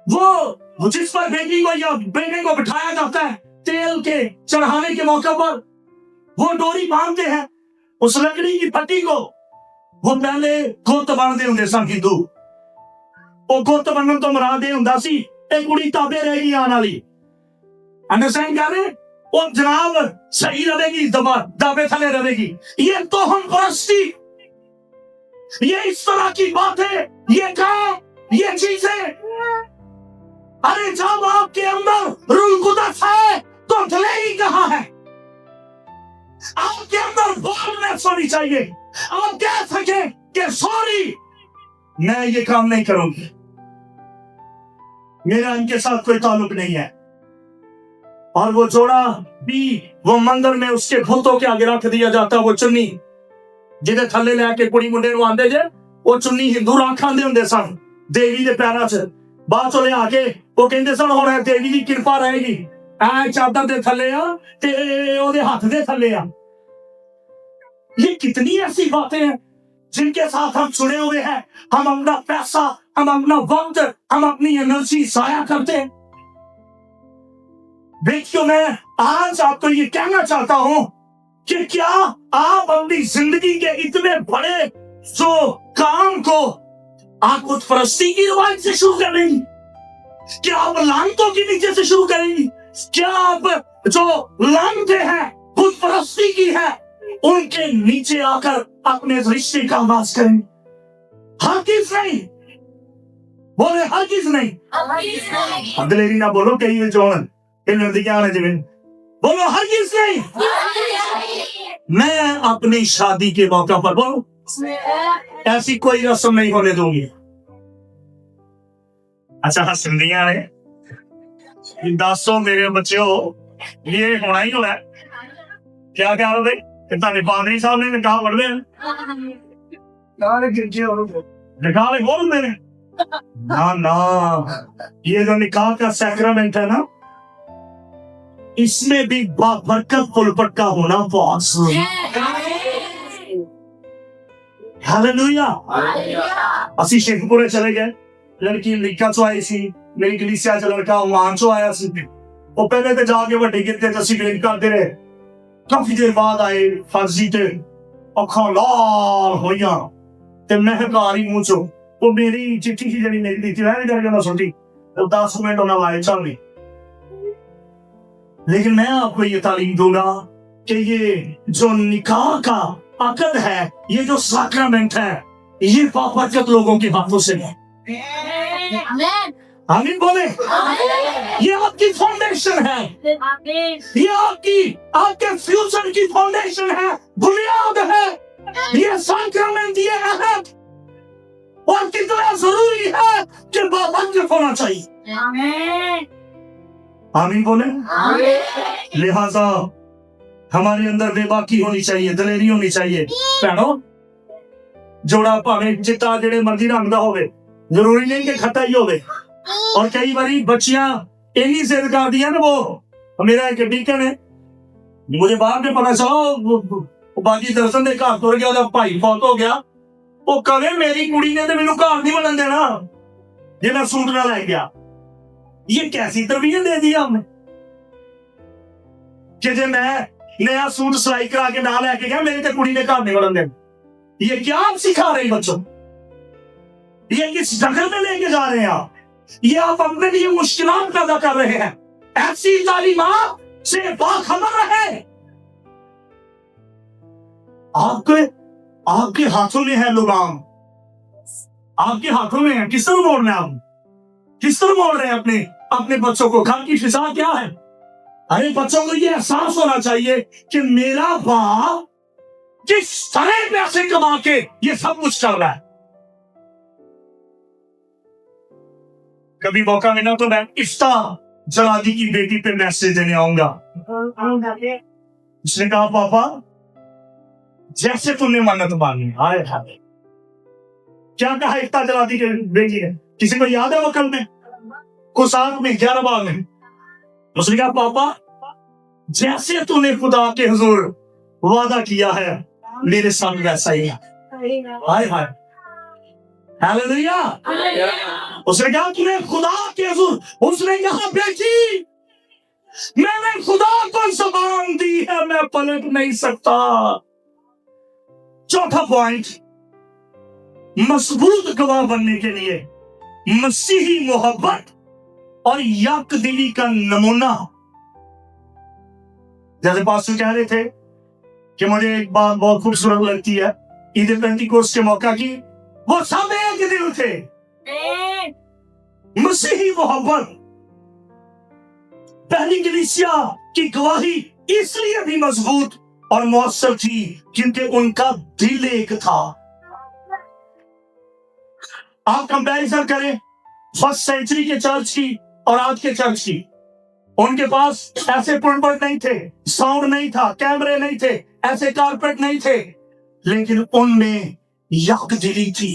Speaker 1: वो जिस पर बेटी को या बेटे को बिठाया जाता है तेल के चढ़ाने के मौके पर, वो डोरी बांधते हैं उस लकड़ी की पट्टी को। वो पहले गुत्त बनते होंगे सन हिंदू। वो गुत्त बनने तो मुराद ये हुंदा सी एक कुड़ी ताबे रहेगी आने वाली। अंडरस्टैंड कर रहे? वो जनाब सही रहेगी, दावे थले रहेगी। ये तो हम परस्ती, ये इस तरह की बात है, ये काम, ये चीजें। अरे जब आपके अंदर रूह कुदस है तो दलेरी कहाँ है? आपके अंदर बोल्डनेस होनी चाहिए। आप कह सके कि सॉरी मैं ये काम नहीं करूंगी, मेरा इनके साथ कोई ताल्लुक नहीं है। اور وہ جوڑا بھی وہ مندر میں اس کے بتوں کے آگے رکھ دیا جاتا. وہ چنی جہدے تھلے لے کے کڑی منڈے نو آندے جے, وہ چنی ہندو رکھ آندے ہوندے سن دیوی دے پیراں چ. بعد چلے آ کے وہ کہندے سن ہن دیوی دی کرپا رہے گی, اے چادر دے تھلے آ تے او دے ہاتھ دے تھلے آ. یہ کتنی ایسی باتیں ہیں جن کے ساتھ ہم چھڑے ہوئے ہیں. ہم اپنا پیسہ, ہم اپنا وقت, ہم اپنی انرجی ضائع کرتے ہیں. بیٹیوں, میں آج آپ کو یہ کہنا چاہتا ہوں کہ کیا آپ اپنی زندگی کے اتنے بڑے جو کام کو آپ بت پرستی کی روایت سے شروع کریں گی؟ کیا آپ لعنتوں کے نیچے سے شروع کریں گی؟ کیا آپ جو لعنتیں ہیں بت پرستی کی ہے ان کے نیچے آ کر اپنے رشتے کا آغاز کریں گے؟ ہرگز نہیں. بولے ہرگز نہیں. دلیری نہ بولو کہیں جوان بولو ہرگز نہیں. میں اپنی شادی کے موقع پر بولو ایسی کوئی رسم نہیں ہونے دوں گی. اچھا سندیاں نے دسو میرے بچوں یہ ہونا ہی ہونا ہے. کیا کہہ رہے تھے کہ پادری صاحب نے نکاح پڑھ لیا نکاح بول میں نہ یہ جو نکاح کا سیکرمنٹ ہے نا اس میں بھی بابرکت پلپٹ کا ہونا بہت ضروری ہے. ہاللویا. اسی شیخ پورے چلے گئے, لڑکی امریکہ چو آئی سی, میری کلیسیا چ لڑکا عمان چو آیا سی. وہ پہلے تے جا کے وڈے گتے اسی ویٹ کرتے رہے. کافی دیر بعد آئے فرضی تے اکھاں لال ہوئیاں تے مہک آ رہی منہ چو. وہ میری چٹھی سی جڑی میری دی تھی میں کر کے نہ سنتی 10 منٹ انہاں لائے چل رہی. لیکن میں آپ کو یہ تعلیم دوں گا کہ یہ جو نکاح کا عقد ہے, یہ جو ساکرامنٹ ہے, یہ بابرکت لوگوں کے ہاتھوں سے ہے. آمین بولے. یہ آپ کی فاؤنڈیشن ہے, یہ آپ کے فیوچر کی فاؤنڈیشن ہے, بنیاد ہے. یہ ساکرامنٹ, یہ عہد اور کتنا ضروری ہے کہ بابرکت ہونا چاہیے. آمین بولے. لہذا ہمارے اندر بے باکی ہونی چاہیے, دلیری ہونی چاہیے. بہنوں جوڑا پاویں چٹا جڑے مرضی رنگ دا ہوے, ضروری نہیں کہ کھٹا ہی ہوے. اور کئی باری بچیاں انہی سے کر دیا نا. وہ میرا ایک ڈیکن ہے, مجھے بعد میں پتا چلا باقی درسن دے گھر تر گیا, وہ بھائی فوت ہو گیا. وہ کہے میری کڑی نے تو مینوں گھر نہیں بنن دینا جے میں سوٹ نہ لے گیا. یہ کیسی تربیت دے دی ہم نے کہ جے میں نیا سوٹ سلائی کرا کے نہ لے کے گیا میری تے کڑی نے گھر نہیں بنن دینا. یہ کیا آپ سکھا رہے ہیں بچوں؟ یہ کس جگہ میں لے کے جا رہے ہیں آپ؟ یہ آپ اپنے لیے مشکلات پیدا کر رہے ہیں. ایسی تعلیمات سے باخبر رہے. آپ کے ہاتھوں میں ہے لگام, آپ کے ہاتھوں میں ہے. کس طرح موڑنا ہے آپ, کس طرح موڑ رہے ہیں اپنے بچوں کو؟ گھر کی فضا کیا ہے؟ ارے بچوں کو یہ احساس ہونا چاہیے کہ میرا باپ کس طرح پیسے کما کے یہ سب کچھ کر رہا ہے. کبھی موقع ملا تو میں افتاح جلادی کی بیٹی پہ میسج دینے آؤں گا. اس نے کہا پاپا جیسے تم نے منت مانی. آئے ہائے کیا کہا افتاح جلادی کے بیٹی نے؟ کسی کو یاد ہے وہ کل میں کسان میں 11 باغ میں اس نے کہا پاپا جیسے تو نے خدا کے حضور وعدہ کیا ہے میرے ساتھ ویسا ہی ہے. ہائے ہائے ہاللویا. اس نے کہا تو نے خدا کے حضور, اس نے کہا بیٹی میں نے خدا کو زبان دی ہے, میں پلٹ نہیں سکتا. چوتھا پوائنٹ, مضبوط گواہ بننے کے لیے مسیحی محبت اور یک دلی کا نمونہ. جیسے پاسٹر کہہ رہے تھے کہ مجھے ایک بات بہت خوبصورت لگتی ہے, عید پینتیکوست کے موقع کی, وہ سب ایک دل تھے. مسیحی محبت. پہلی کلیسیا کی گواہی اس لیے بھی مضبوط اور مؤثر تھی کیونکہ ان کا دل ایک تھا. آپ کمپیریزن کریں فرسٹ سینچری کے چرچ کی اور آج کے چرچ کی. ان کے پاس ایسے پرنٹ نہیں تھے, ساؤنڈ نہیں تھا, کیمرے نہیں تھے, ایسے کارپیٹ نہیں تھے, لیکن ان میں یکجہتی تھی.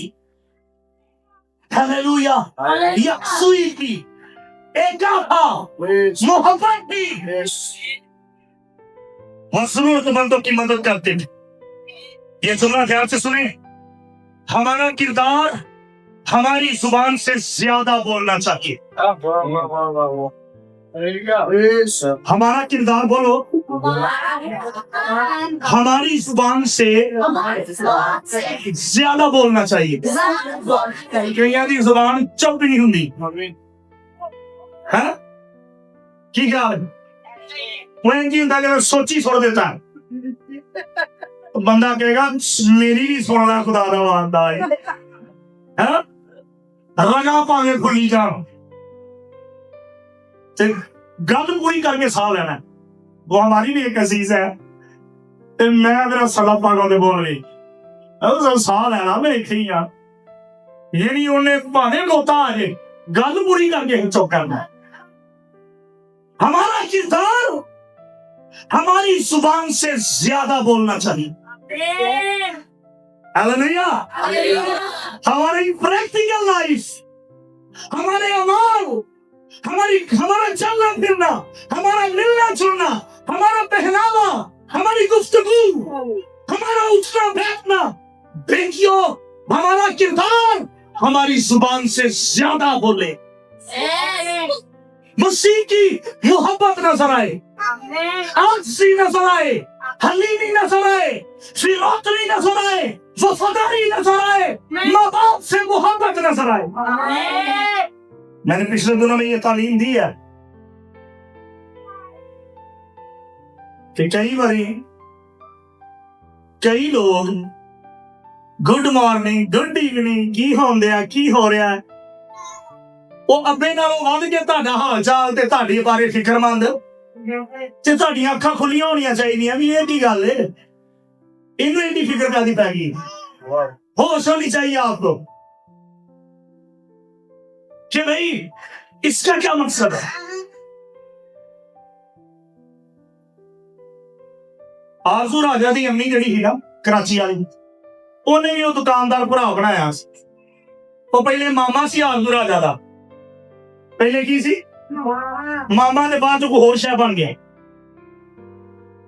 Speaker 1: ہیلیلویا, یکسوئی تھی, ایکا تھا, محبت تھی, ضرورت مندوں کی مدد کرتے تھے. یہ جملہ دھیان سے سنیں, ہمارا کردار ہماری زبان سے زیادہ بولنا چاہیے. ہمارا کردار بولو ہماری زبان سے زیادہ بولنا چاہیے. کئی دی زبان چپ نہیں ہوندی ہاں کی گل سوچی چھوڑ دیتا ہے, بندہ کہے گا میری بھی سننا خدا دا وعدہ ہے, رگا پاوے کھلی جان, گل پوری کر کے سا لینا. وہ ہماری بھی ایک عزیز ہے, میں میرا سلا پاگوں دے بول رہی سا لینا میں ایک ہی ہاں, یعنی انہیں پانے لوتا آجے گل پوری کر کے چوک کرنا. ہمارا کردار ہماری زبان سے زیادہ بولنا چاہیے. ہاللیلویا. ہماری پریکٹیکل لائف, ہمارے اعمال, ہمارا چلنا پھرنا, ہمارا ملنا جلنا, ہمارا پہناوا, ہماری گفتگو, ہمارا اٹھنا بیٹھنا, دیکھیو ہمارا کردار ہماری زبان سے زیادہ بولے. مسیح کی محبت نظر آئے, عاجزی نظر آئے, حلیمی نظر آئے, فراقی نظر آئے, وفاداری نظر آئے, ماں باپ سے محبت نظر آئے. میں نے پچھلے دنوں میں یہ تعلیم دی ہے کہ کئی لوگ گڈ مارننگ, گڈ ایوننگ, کی ہوندیا, کی ہو رہا ہے, وہ ابے نالوں ود کے تہاڈا حال چال تے تہاڈے بارے فکر مند تے تہاڈیاں اکھاں کھلیاں ہونیاں چاہیدیاں بھی یہ کی گل ہے, اینوں ایڈی فکر کردی پی گئی. ہوش ہونی چاہیے آپ کو کہ بھائی اس کا کیا مقصد ہے. آرزو راجا دی امی جڑی تھی نا کراچی والی, انہیں بھی وہ دکاندار بھرا بنایا. وہ پہلے ماما سی آرزو راجا دا, پہلے کی سی ماما نے بعد کو ہور شے بن گئے.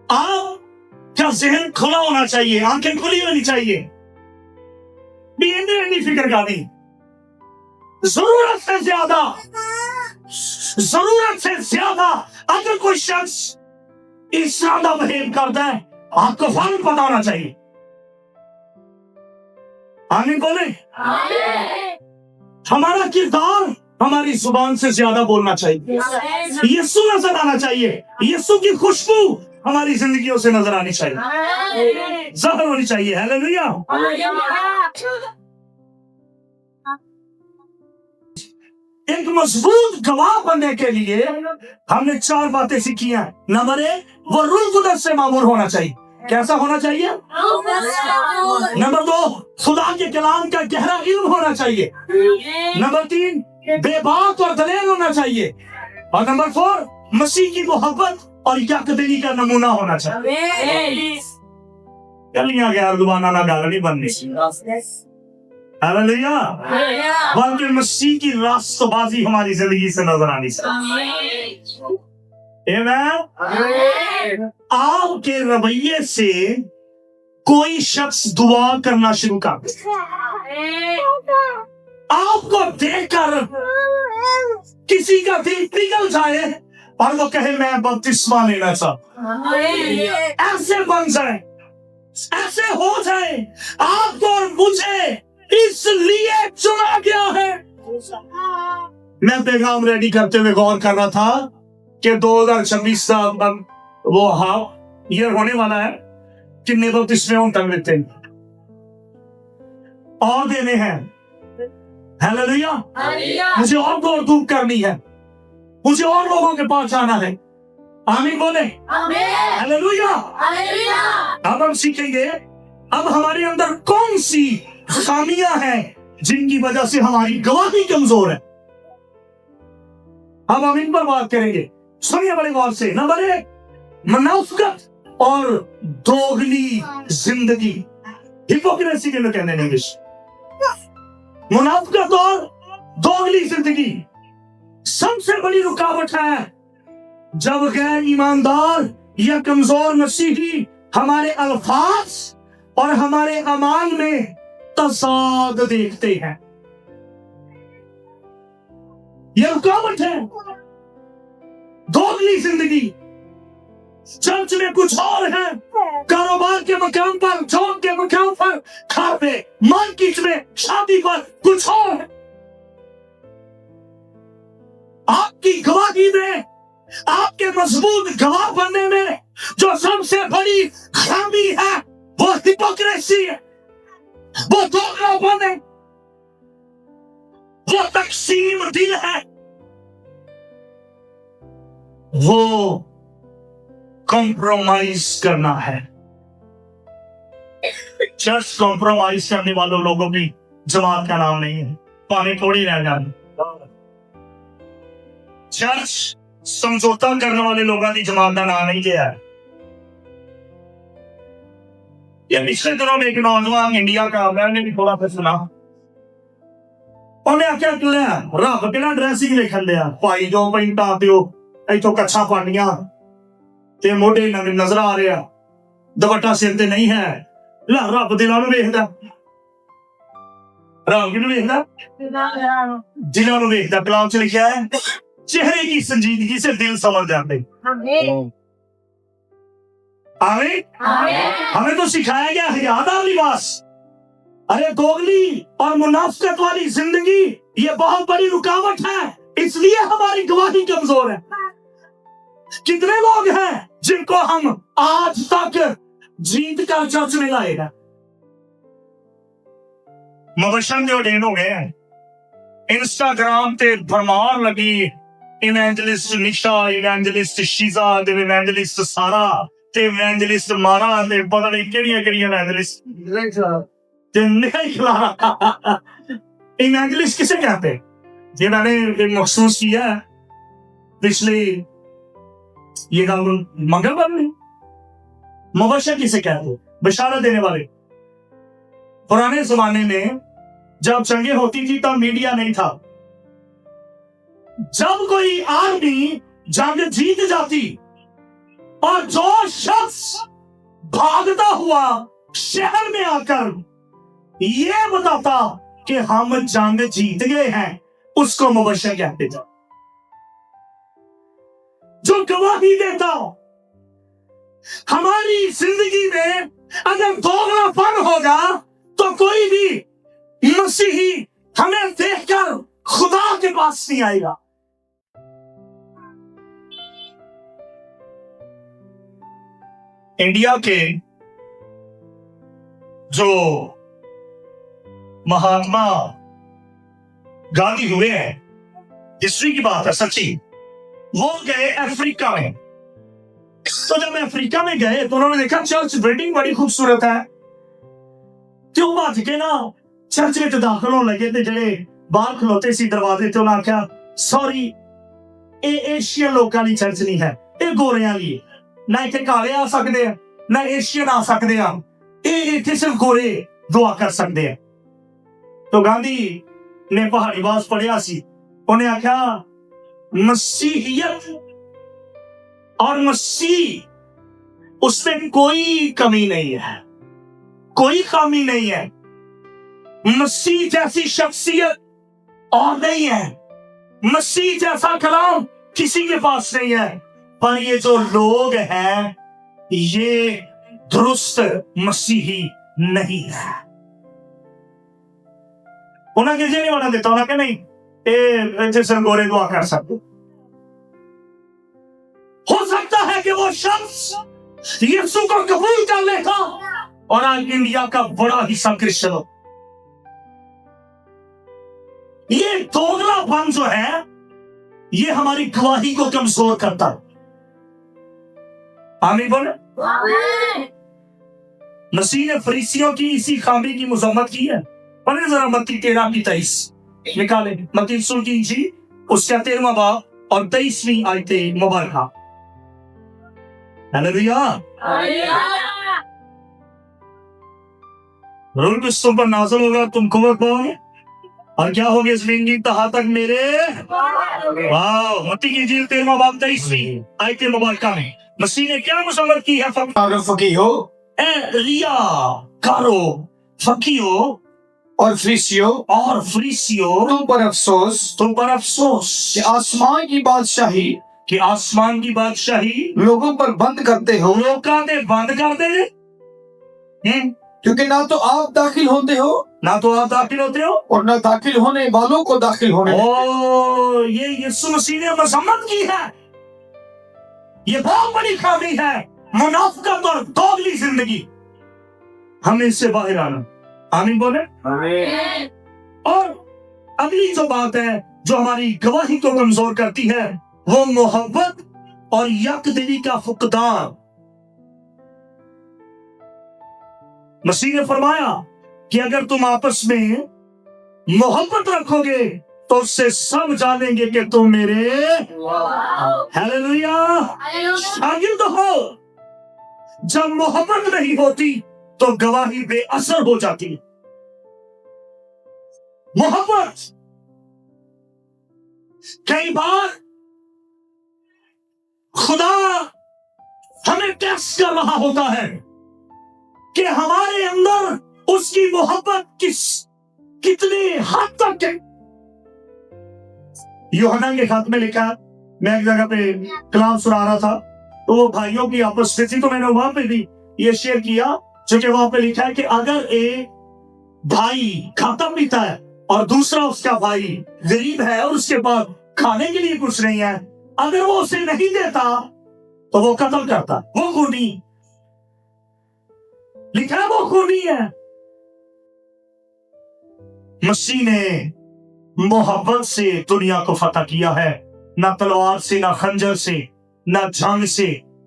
Speaker 1: آپ کا ذہن کھلا ہونا چاہیے, آنکھیں کھلی ہونی چاہیے, بھی انہیں فکر کا نہیں. ضرورت سے زیادہ اگر کوئی شخص اس طرح بہیو کرتا ہے آپ کو فوراً پتا ہونا چاہیے. آمین بولے. ہمارا کردار ہماری زبان سے زیادہ بولنا چاہیے. یسوع نظر آنا چاہیے, یسوع کی خوشبو ہماری زندگیوں سے نظر آنی چاہیے, ظاہر ہونی چاہیے. ہیلیلویا. ایک مضبوط گواہ بننے کے لیے ہم نے 4 باتیں سیکھی ہیں. نمبر 1, وہ روح القدس سے معمور ہونا چاہیے. کیسا ہونا چاہیے؟ نمبر 2, خدا کے کلام کا گہرا علم ہونا چاہیے. نمبر 3, بے باک اور دلیر ہونا چاہیے. اور نمبر 4, مسیح کی محبت اور یکدلی کا نمونہ ہونا چاہیے. گلیاں غیر زبانہ نہ گل نہیں بننی. ہاللیلویا. بلکہ مسیح کی راست بازی ہماری زندگی سے نظر آنی چاہیے. آپ کے رویے سے کوئی شخص دعا کرنا شروع کر دے. آپ کو دیکھ کر کسی کا دل پگھل جائے اور وہ کہے میں بپتسمہ لینا چاہتا. ایسے بن جائے, ایسے ہو جائے. آپ کو اور مجھے اس لیے چنا گیا ہے. میں پیغام ریڈی کرتے ہوئے غور کر رہا تھا کہ 2026 کا وہ ایئر ہونے والا ہے. کتنے بپتسمے ہوں تک لیتے ہیں اور دینے ہیں. ہیلیلویا. مجھے اور دور دور کرنی ہے, مجھے اور لوگوں کے پاس جانا ہے. آمین بولے. ہیلیلویا. اب ہم سیکھیں گے اب ہمارے اندر کون سی خامیاں ہیں جن کی وجہ سے ہماری گواہی کمزور ہے. اب ہم ان پر بات کریں گے. सुनिए बड़े गौर से। नंबर 1, मुनाफिकत और दोगली जिंदगी, हिपोक्रेसी के लोग कहते हैं इंग्लिश। मुनाफिकत और दोगली जिंदगी सबसे बड़ी रुकावट है जब गैर ईमानदार या कमजोर मसीही हमारे अल्फाज और हमारे अमाल में तसाद देखते हैं। यह रुकावट है, दोगली जिंदगी। चर्च में कुछ और है, कारोबार के मकाम पर, जॉब के मकाम पर, घर पे, मार्केट में, शादी पर कुछ और है। आपकी गवाही में, आपके मजबूत गवाह बनने में जो सबसे बड़ी खामी है वो हिपोक्रेसी है, वो दोगलापन है, वो तकसीम दिल है, वो कॉम्प्रोमाइज करना है। चर्च कॉम्प्रोमाइज करने वालों लोगों की जमात का नाम नहीं है, पानी थोड़ी रह जाए। चर्च समझौता करने वाले लोगों की जमात का नाम नहीं लिया है। ये पिछले दिनों में एक नौजवान इंडिया का, मैंने भी थोड़ा फिर सुना, उन्हें क्या लिया रब के ड्रेसिंग लिखन लिया, भाई जो पैंटा दियो इथों कच्छा पानिया ते मोढे नजर आ रहे, दुपट्टा सिर ते नहीं है। ला रब दिलों में वेखदा, रब किहनूं वेखदा? दिलों में वेखदा। कलाम च लिखा है चेहरे की संजीदगी से दिल समझ जाते। आमीन। हमें तो सिखाया गया हयादार लिबास। अरे दोगली और मुनाफिकत वाली जिंदगी ये बहुत बड़ी रुकावट है, इसलिए हमारी गवाही कमजोर है। कितने लोग हैं जिनको हम आज तक जीत कर चर्च में लाए हैं? मबशर दे दिन हो गए हैं, इंस्टाग्राम ते भरमार लगी इवेंजलिस्ट निशा, इवेंजलिस्ट शीजा, इवेंजलिस्ट सारा ते इवेंजलिस्ट मारा ते पता नहीं केड़ियां इवेंजलिस्ट इवेंजलिस्ट किसे कहते हैं? जिन्होंने महसूस किया पिछले ये मंगलवार में। मुबशर किसे कहते? बशारत देने वाले। पुराने जमाने में जब जंगें होती थी तब मीडिया नहीं था। जब कोई आर्मी जंग जीत जाती और जो शख्स भागता हुआ शहर में आकर ये बताता कि हम जंग जीत गए हैं, उसको मुबशर कहते थे। जो गवाही देता हमारी जिंदगी में अगर दोगलापन होगा तो कोई भी मसीही हमें देखकर खुदा के पास नहीं आएगा। इंडिया के जो महात्मा गांधी हुए हैं, हिस्ट्री की बात है सच्ची, वो गए अफ्रीका में। तो जब अफ्रीका में गए तो उन्होंने देखा चर्च बिल्डिंग बड़ी खूबसूरत है, क्यों भज के ना चर्च में दाखिल होने लगे थे। जेडे बाहर खलोते सी दरवाजे ते उन्होंने आख्या सॉरी ये एशियन लोगों की चर्च नहीं है, ये गोरियां की, ना इतने काले आ सकते हैं ना एशियन आ सकते हैं, ये इतने सिर्फ गोरे दुआ कर सकते हैं। तो गांधी ने पहाड़ी बास पढ़िया सी, उन्हें आख्या मसीहियत और मसीह उसमें कोई कमी नहीं है, कोई खामी नहीं है। मसीह जैसी शख्सियत और नहीं है, मसीह जैसा कलाम किसी के पास नहीं है, पर ये जो लोग हैं ये दुरुस्त मसीही नहीं है। उन्हें किसी नहीं बना देता, उन्हें नहीं ये गोरे दुआ कर सकते। हो सकता है कि वो शख्स यीशु को कबूल कर लेता और आज इंडिया का बड़ा हिस्सा क्रिश्चियन हो। ये दोगलापन जो है ये हमारी गवाही को कमजोर करता है। आमीन बोले। मसीह ने फरीसियों की इसी खामी की मजम्मत की है। पढ़े जरा मत्ती 13 की 23 निकाले, मत्ती रसूल की इंजील उसका 13वां बाब اور 23ویں آیت مبارکہ. ہاللیلویا. روح القدس تم پر نازل ہوگا, تم قوت پاؤ گے, اور کیا ہوگے زمین کی انتہا تک میرے. واو. متی کی انجیل 13واں باب 23ویں آیت مبارکہ میں مسیح نے کیا مسمت کی ہے؟
Speaker 2: فقیہو
Speaker 1: اے ریا کارو, فقیو
Speaker 2: اور فریسیو,
Speaker 1: اور فریسیو,
Speaker 2: تم پر افسوس
Speaker 1: تم پر افسوس
Speaker 2: کہ آسمان کی بادشاہی
Speaker 1: کہ آسمان کی بادشاہی
Speaker 2: لوگوں پر بند کرتے ہو,
Speaker 1: لوکاں دے بند کر دے.
Speaker 2: کیونکہ نہ تو آپ داخل ہوتے ہو
Speaker 1: نہ تو آپ داخل ہوتے ہو,
Speaker 2: اور نہ داخل ہونے والوں کو داخل ہونے دیتے.
Speaker 1: او یہ یسوع مسیح نے مذمت کی ہے. یہ بہت بڑی خامی ہے, منافقت اور دوگلی زندگی. ہمیں اس سے باہر آنا. آمین بولے. اور اگلی جو بات ہے جو ہماری گواہی کو کمزور کرتی ہے وہ محبت اور یک دلی کا فقدان. مسیح نے فرمایا کہ اگر تم آپس میں محبت رکھو گے تو اس سے سب جانیں گے کہ تم میرے ہاللیلویا شاگرد ہو. جب محبت نہیں ہوتی تو گواہی بے اثر ہو جاتی. محبت کئی بار خدا ہمیں ٹیسٹ کر رہا ہوتا ہے کہ ہمارے اندر اس کی محبت کتنی حد تک ہے. یوحنا کے خط میں لکھا, میں ایک جگہ پہ کلام سنا رہا تھا تو وہ بھائیوں کی آپس میں تھی تو میں نے وہاں پہ بھی یہ شیئر کیا, چونکہ وہاں پہ لکھا ہے کہ اگر ایک بھائی کھاتا پیتا ہے اور دوسرا اس کا بھائی غریب ہے اور اس کے پاس کھانے کے لیے کچھ نہیں ہے, اگر وہ اسے نہیں دیتا تو وہ قتل کرتا. وہ خونی لکھا ہے, وہ خونی ہے. مسیح نے محبت سے دنیا کو فتح کیا ہے, نہ تلوار سے, نہ خنجر سے, نہ جنگ سے,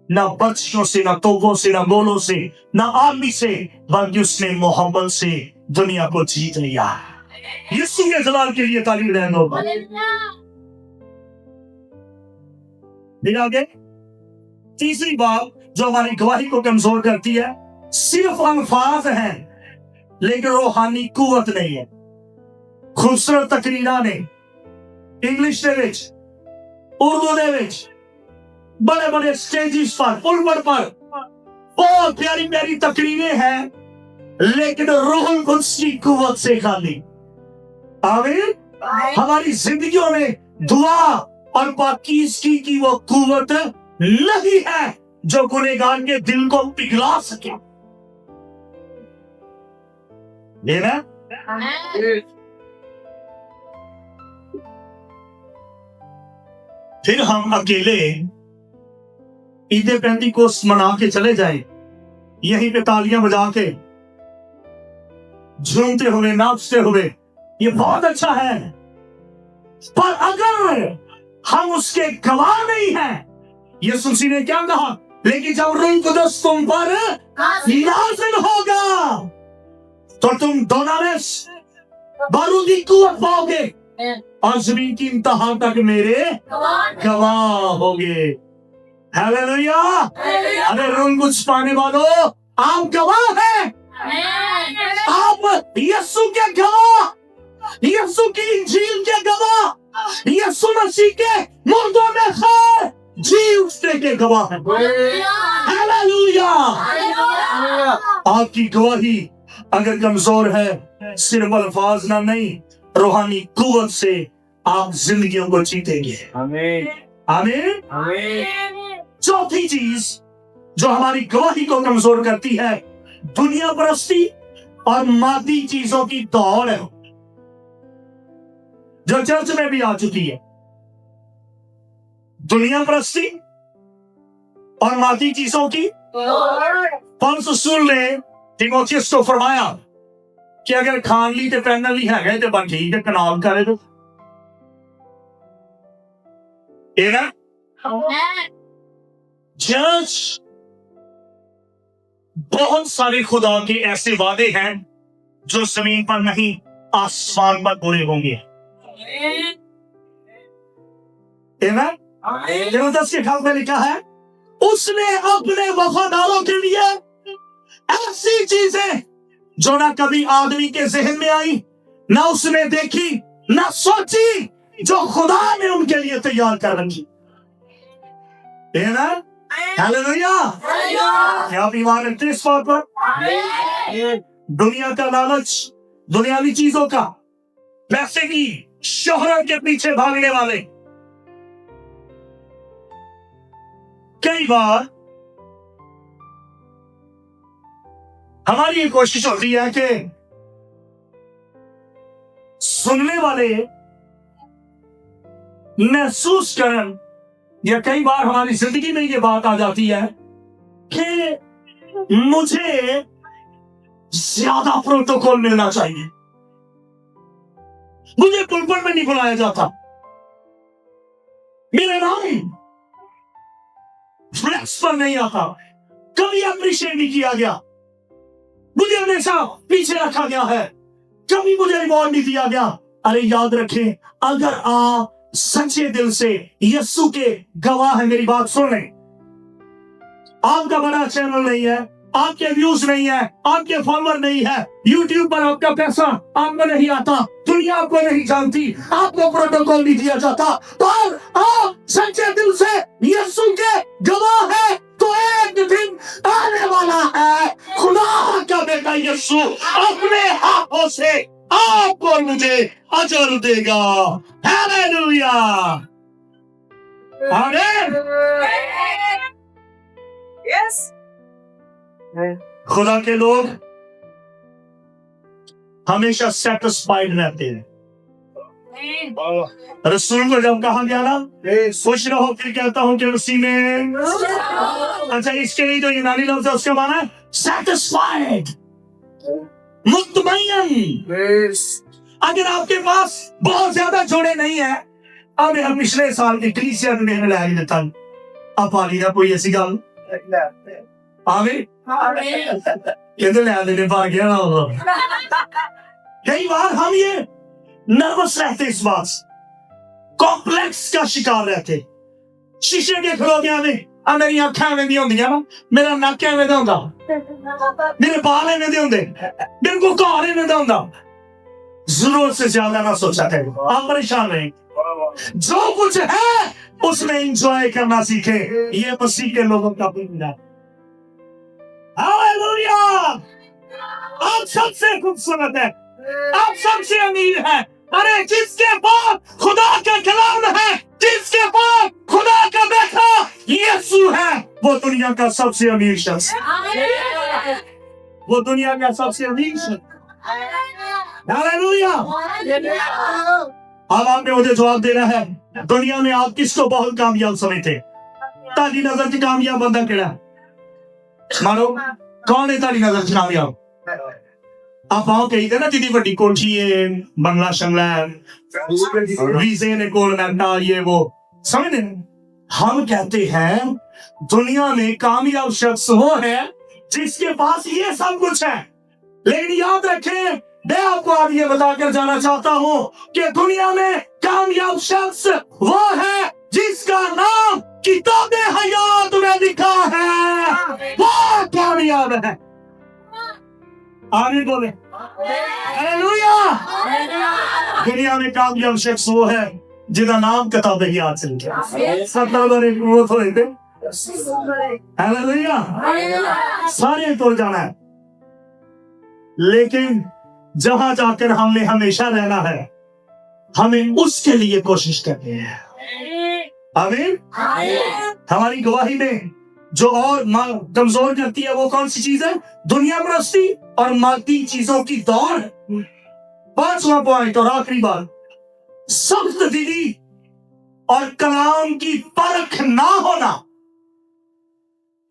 Speaker 1: نہ برچھیوں سے, نہ توپوں سے, نہ گولوں سے, نہ آرمی سے, بلکہ اس نے محبت سے دنیا کو جیت لیا. یسوع کے جلال کے لیے تعریف رہنے دو. پھر آگے تیسری بات جو ہماری گواہی کو کمزور کرتی ہے, صرف الفاظ ہیں لیکن روحانی قوت نہیں ہے. خوبصورت تقریراں نے انگلش دے وچ, اردو دے وچ, بڑے بڑے سٹیجز پر, پلپٹ پر بہت پیاری پیاری تقریریں ہیں لیکن روح القدس کی قوت سے خالی. آمین. ہماری زندگیوں میں دعا اور پاکیزگی کی وہ قوت نہیں ہے جو گنہگار کے دل کو پگھلا سکے. لینا پھر ہم اکیلے عید پینتیکوست منا کے چلے جائیں, یہیں پہ تالیاں بجا کے جھومتے ہوئے, ناچتے ہوئے, یہ بہت اچھا ہے. پر اگر ہم اس کے گواہ نہیں ہیں, یسوع مسیح نے کیا کہا, لیکن جب روح القدس تم پر نازل ہوگا تو تم دونارس بارودی قوت پاؤ گے اور زمین کی انتہا تک میرے گواہ ہوگے. ہاللیلویا. ارے روح القدس پانے والوں, آپ گواہ ہیں. آپ یسوع کے گواہ, یسوع کی انجیل کے گواہ, یسوع مسیح کے مردوں میں خیر جی اٹھنے کے گواہ ہیں. ہاللیلویا. آپ کی گواہی اگر کمزور ہے, صرف الفاظ نہ نہیں, روحانی قوت سے آپ زندگیوں کو جیتیں گے. آمین. آمین. چوتھی چیز جو ہماری گواہی کو کمزور کرتی ہے, دنیا پرستی اور مادی چیزوں کی دوڑ ہے جو چرچ میں بھی آ چکی ہے. دنیا پرستی اور مادی چیزوں کی. پولس رسول نے تیموتھیوس کو فرمایا کہ اگر کھان لی تے پہنن لی ہے گئے تے بن ٹھیک ہے, کنال کرے تو چرچ بہت سارے خدا کے ایسے وعدے ہیں جو زمین پر نہیں آسمان پر پورے ہوں گے. Amen? देवदत्त के खत में लिखा है उसने अपने वफादारों के लिए ऐसी चीजें जो ना कभी आदमी के जहन में आई, ना उसने देखी, ना सोची, जो खुदा ने उनके लिए तैयार कर रखी। Amen? हालेलुया। क्या आप ईमान रखते हैं इस बात पर? दुनिया का लालच, दुनियावी चीजों का, पैसे की, शोहरत के पीछे भागने वाले कई बार हमारी ये कोशिश होती है कि सुनने वाले महसूस करन, या कई बार हमारी जिंदगी में ये बात आ जाती है कि मुझे ज्यादा प्रोटोकॉल मिलना चाहिए, मुझे पुलपट में नहीं बुलाया जाता, मेरा नाम फ्लैक्स पर नहीं आता, कभी अप्रिशिएट नहीं किया गया, मुझे हमेशा पीछे रखा गया है, कभी मुझे रिवॉर्ड नहीं दिया गया। अरे याद रखें, अगर आप सच्चे दिल से यीशु के गवाह है, मेरी बात सुन लें, आपका बड़ा चैनल नहीं है, आपके व्यूज नहीं है, आपके फॉलोअर नहीं है, यूट्यूब पर आपका पैसा आपको नहीं आता, दुनिया आपको नहीं जानती, आपको प्रोटोकॉल नहीं दिया जाता, पर आप सच्चे दिल से यीशु के गवाह है, तो एक दिन आने वाला है, खुदा का बेटा यीशु अपने हाथों से आपको और मुझे अजर देगा। हालेलुया। आमीन।
Speaker 3: Yes.
Speaker 1: खुदा के लोग हमेशा सेटिस्फाइड रहते हैं। रसूल को जब कहा गया ना खुश रहो, फिर कहता हूं कि उसी में, अच्छा इसके लिए जो यूनानी लफ्ज है उसका माना है सेटिस्फाइड, मुतमईन। अगर आपके पास बहुत ज्यादा जोड़े नहीं है, अबे हम पिछले साल की कलीसिया में मैंने लै देता आप आ लीदा कोई ऐसी गल आवे कहते लै देने पा गया ना वो। कई बार हम ये नर्वस रहते, इस बात कॉम्प्लेक्स का शिकार रहते, शीशे के खड़ोतिया में मेरी अखा एवं दी होंदियां ना, मेरा नक एवं दा होंदा, मेरे बाल एवं दे होंदे, मेरे को घर एवं दा होंदा। जरूरत से ज्यादा ना सोचा करें, आप परेशान नहीं, जो कुछ है उसमें एंजॉय करना सीखे, ये मसीह के लोगों का पुण्य है। हालेलुया। आप सबसे खूबसूरत है, आप सबसे अमीर है, अरे जिसके पास खुदा का कलाम है, जिसके पास खुदा का बेटा यीशु है, वो दुनिया का सबसे अमीर शख्स, वो दुनिया का सबसे अमीर शख्स। हालेलुया। अब आपने मुझे जवाब देना है, दुनिया में आप किसको बहुत कामयाब समझते? ताली नजर च कामयाब बंदा केड़ा मानो, कौन है ताली नजर च कामयाब? आप आओ कही ना जिदी बड़ी कोठी है, बंगला शंगला, वीजे ने कोल ना ये वो, समझ रहे? हम कहते हैं दुनिया में कामयाब शख्स वो है जिसके पास ये सब कुछ है। लेकिन याद रखें, मैं आपको आज ये बताकर जाना चाहता हूं कि दुनिया में कामयाब शख्स वो है जिसका नाम किताबे हयात में लिखा है, वो कामयाब है। आमीन बोले। हालेलुया। दुनिया में कामयाब शख्स वो है जिसका नाम किताबे हयात से लिखा है। वो थोड़े थे। हालेलुया। सारे तो जाना है, लेकिन जहां जाकर हमने हमेशा रहना है, हमें उसके लिए कोशिश करनी है। आमीन। हमारी गवाही में जो और कमजोर करती है वो कौन सी चीज है? दुनिया परस्ती और मादी चीजों की दौड़। 5वां पॉइंट और आखिरी बात, सख्त दिली और कलाम की परख ना होना,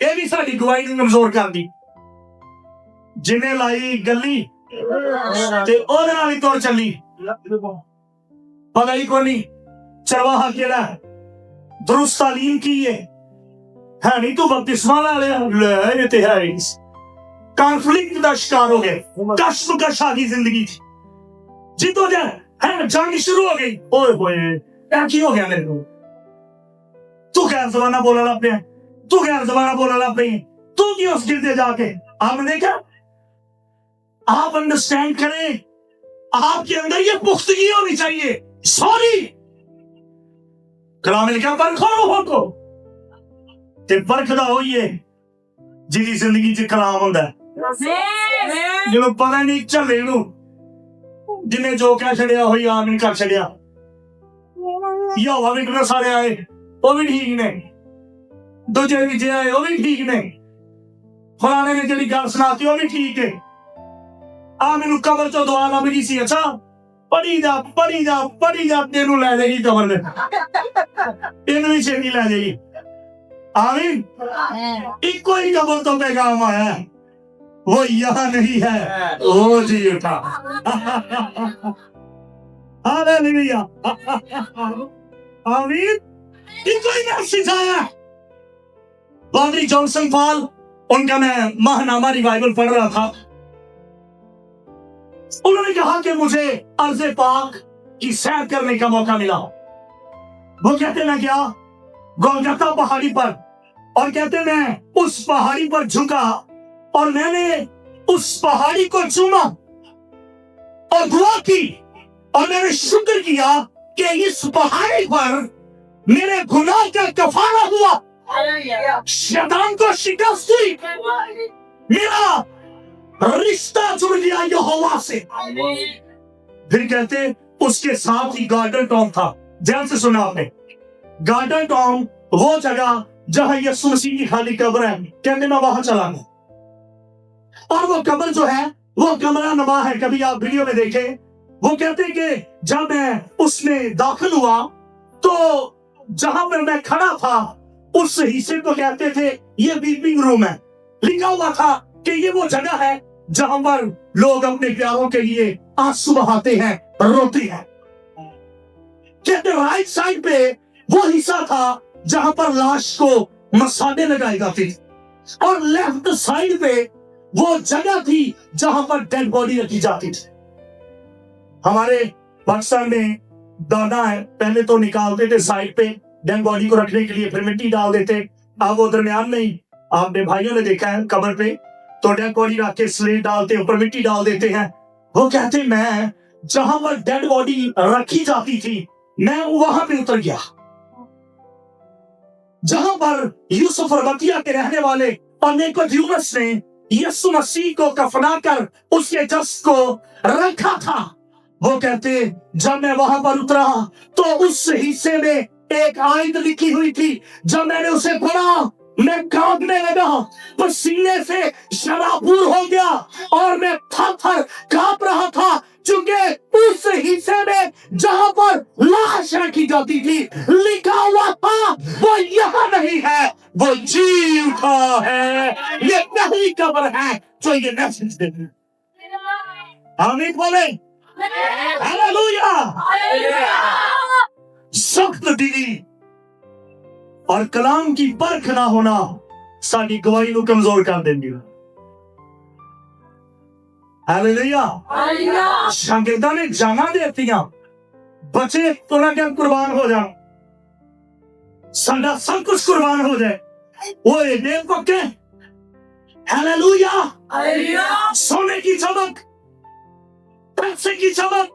Speaker 1: ये भी साडी गवाही को कमजोर कर दी। जिन्हें लाई गली ते ओदे नाल ही तुर चली, पता ही कोई नहीं चरवाहा केड़ा है, दुरुस्त तालीम की है नहीं तो बपतिस्मा ला लिया, ले ये ते है ही कॉन्फ्लिक्ट का शिकार हो गए, कश्मकश आ गई जिंदगी थी, जिद्दोजहद है, जंग शुरू हो गई। ओए होए क्या की हो गया मेरे को, गैर ज़बाना बोलना लग पे, तू गैर ज़बाना बोलना लग पे, तू क्यों उस गिरते जाके? आपने देखा? आप अंडरस्टैंड करें, आपके अंदर ये पुख्तगी होनी चाहिए। सॉरी, कलाम लिखा परखो हो को ते परखदा होइए जिहदी जिंदगी च कलाम हुंदा है। जिन्हों पता नहीं झल्ले नूं जिन्हें जो कह छड़िया होई आमीन कर छड़िया। यहोवा विटनेस वाले आए वो भी ठीक ने, दूजे विच आए वो भी ठीक ने, फलाने ने जिहड़ी गल सुनाती वो भी ठीक है। आ मैनू कबर चो दुआ लभ गई सी, अच्छा पढ़ी जा तेनू लै जाएगी कबर ने, इनू भी छेती लै जाएगी। आमीन। इको ही कबर तो पैगाम आया है, वो यहाँ नहीं है, वो जी उठा। हालेलुया, आमीन। इनको ही मैसेज आया। पादरी जॉनसन फॉल, उनका मैं माहनामा रिवाइवल पढ़ रहा था। उन्होंने कहा कि मुझे अर्ज़े पाक की सैर करने का मौका मिला। वो कहते मैं गया गोलगफ्ता पहाड़ी पर, और कहते मैं उस पहाड़ी पर झुका और मैंने उस पहाड़ी को चूमा और दुआ की, और मैंने शुक्र किया कि इस पहाड़ी पर मेरे गुनाह का कफारा हुआ, शैतान को शिकस्त हुई, मेरा रिश्ता जुड़ गया यहोवा से। फिर कहते उसके साथ ही गार्डन टाउन था। ध्यान से सुना आपने, गार्डन टाउन वो जगह जहां यीशु मसीह की खाली कब्र है। कहते मैं वहां चला गया, और वो कब्र जो है वो कमरा नुमा है, कभी आप वीडियो में देखे। वो कहते कि जब मैं उसमें दाखिल हुआ तो जहां पर मैं खड़ा था उस हिस्से को कहते थे ये वीपिंग रूम है। लिखा हुआ था कि ये वो जगह है जहां पर लोग अपने प्यारों के लिए आंसू बहाते हैं, रोते हैं। कहते राइट साइड पे वो हिस्सा था जहां पर लाश को मसाले लगाए जाते थे, और लेफ्ट साइड पे वो जगह थी जहां पर डेड बॉडी रखी जाती थी। हमारे पाकिस्तान में दाना है, पहले तो निकालते थे साइड पे डेड बॉडी को रखने के लिए, फिर मिट्टी डाल देते। अब वो दरमियान में आपने भाइयों ने देखा है कब्र पे तो डेड बॉडी रख के स्लेट डालते, ऊपर मिट्टी डाल देते हैं। वो कहते मैं जहां पर डेड बॉडी रखी जाती थी मैं वहां पे उतर गया, जहां पर यूसुफ अरबतिया के रहने वाले और निकोदेमुस ने यीशु मसीह को कफना कर उसके जस्द को रखा था। वो कहते जब मैं वहां पर उतरा तो उस हिस्से में एक आयत लिखी हुई थी। जब मैंने उसे पढ़ा मैं कांपने लगा, पसीने से शराबूर हो गया, और मैं थर-थर कांप रहा था, क्योंकि उस हिस्से में जहां पर लाश रखी जाती थी लिखा हुआ था वो यहाँ नहीं है, वो जी उठा है। ये नहीं कब्र है जो ये मैसेज देती है। आमीन बोले, हालेलुया। सख्त दिली और कलाम की परख ना होना साडी गवाही को कमजोर कर देंगे। हालेलुया। शागिर्दां ने जाना देतियां, बचे तो ना क्या कुर्बान हो जाए, साडा सब कुछ कुर्बान हो जाए। वो ये पक्के हालेलुया। सोने की चमक, पैसे की चमक,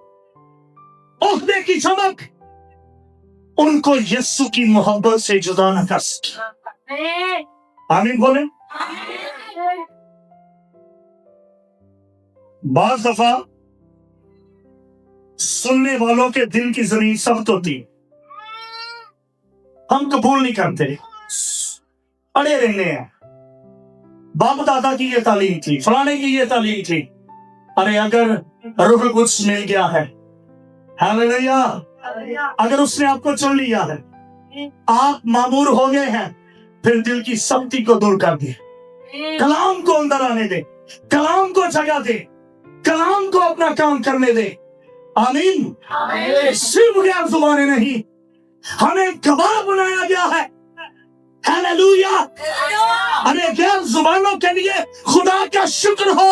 Speaker 1: ओहदे की चमक उनको यीशु की मोहब्बत से जुदा न कर सके। आमीन बोले। बाज़ दफा सुनने वालों के दिल की जमीन सख्त होती, हम कबूल नहीं करते, अड़े रहने हैं। बाप दादा की ये तालीम थी, फलाने की ये तालीम थी। अरे अगर रूह कुछ मिल गया है, हालेलुया, अगर उसने आपको चुन लिया है, आप मामूर हो गए हैं, फिर दिल की सख्ती को दूर कर दे, कलाम को अंदर आने दे, कलाम को जगह दे, कलाम को अपना काम करने दे। आमीन। सिर्फ गैर जुबानें नहीं, हमें गवाह बनाया गया है। हालेलुया। अरे गैर जुबानों के लिए खुदा का शुक्र हो,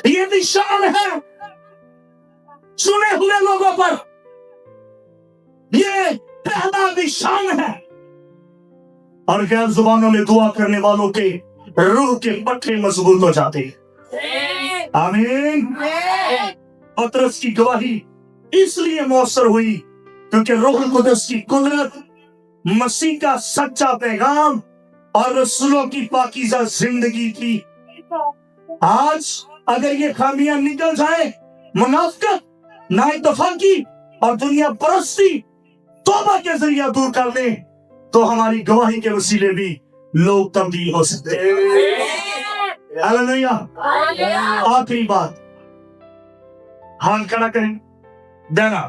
Speaker 1: ये निशान है चुने हुए लोगों पर, ये पहला निशान है। اور غیر زبانوں میں دعا کرنے والوں کے روح کے پٹھے مضبوط ہو جاتے. آمین. پطرس کی گواہی اس لیے مؤثر ہوئی کیونکہ روح القدس کی قدرت، مسیح کا سچا پیغام اور رسولوں کی پاکیزہ زندگی تھی. آج اگر یہ خامیاں نکل جائیں، منافقت، نااتفاقی اور دنیا پرستی توبہ کے ذریعہ دور کر دیں، تو ہماری گواہی کے وسیلے بھی لوگ تبدیل ہو سکتے ہیں. ہاللیلویہ. آخری بات، ہاتھ کھڑا کریں دینا.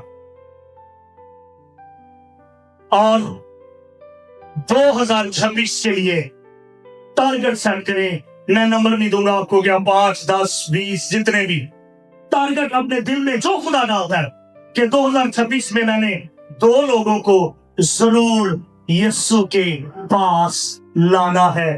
Speaker 1: اور 2026 کے لیے ٹارگٹ سیٹ کریں. میں نمبر نہیں دوں گا آپ کو، کیا 5 10 20 جتنے بھی ٹارگٹ اپنے دل میں جو خدا ڈالتا ہے کہ 2026 میں نے 2 لوگوں کو ضرور یسوع کے پاس لانا ہے.